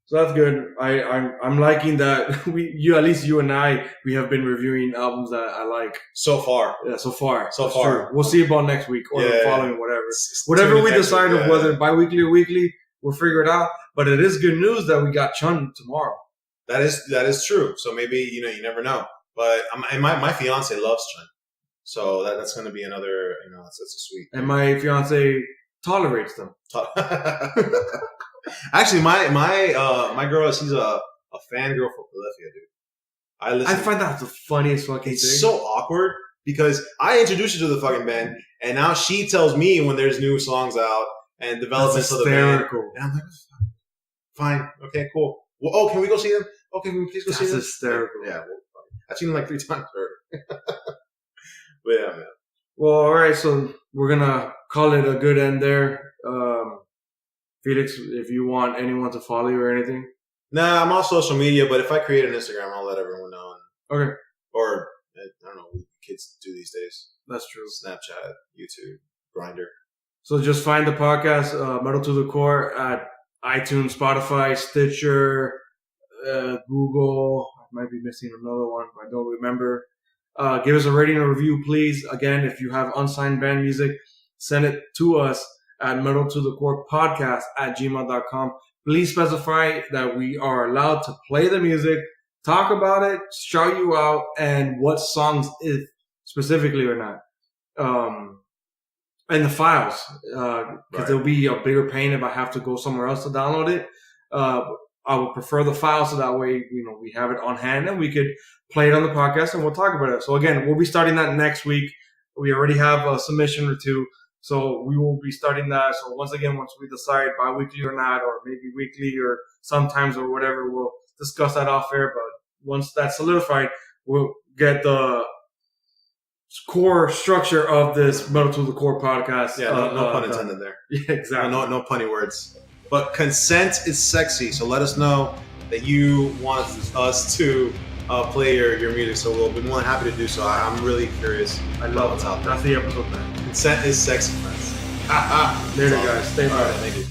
So that's good. I'm liking that you and I have been reviewing albums that I like.
So far.
Yeah, so far.
True.
We'll see about next week or the following, whatever. Whatever we decide of whether bi-weekly or weekly, we'll figure it out. But it is good news that we got Chon tomorrow.
That is true. So maybe, you never know. But my fiance loves Chon. So that's going to be another, that's a sweet.
And my fiance tolerates them.
Actually, my girl, she's a fangirl for Polyphia, dude. I
find that the funniest fucking thing.
It's so awkward because I introduced her to the fucking band, and now she tells me when there's new songs out and developments of the band. And I'm like, fine, okay, cool. Well, can we go see them? Okay, can we please go see them?
That's hysterical.
Yeah, I've seen them 3 times already. But yeah, man.
Well, all right, so we're gonna call it a good end there. Felix, if you want anyone to follow you or anything.
Nah, I'm on social media, but if I create an Instagram, I'll let everyone know.
Okay.
Or I don't know what kids do these days.
That's true.
Snapchat, YouTube, Grindr.
So just find the podcast, Metal to the Core, at iTunes, Spotify, Stitcher, Google. I might be missing another one, but I don't remember. Give us a rating and review, please. Again, if you have unsigned band music, send it to us at metaltothecorepodcast@gmail.com. Please specify that we are allowed to play the music, talk about it, shout you out, and what songs if specifically or not. And the files, because it'll be a bigger pain if I have to go somewhere else to download it. I would prefer the file so that way, we have it on hand and we could play it on the podcast and we'll talk about it. So again, we'll be starting that next week. We already have a submission or two, so we will be starting that. So once we decide bi-weekly or not, or maybe weekly or sometimes or whatever, we'll discuss that off air. But once that's solidified, we'll get the core structure of this Metal to the Core podcast.
Yeah, no pun intended there.
Yeah, exactly.
No punny words. But consent is sexy, so let us know that you want us to play your music. So we'll be more than happy to do so. I'm really curious.
I love what's out there. That's the episode, man.
Consent is sexy, friends.
Later, guys. Stay tuned.
All right, thank you.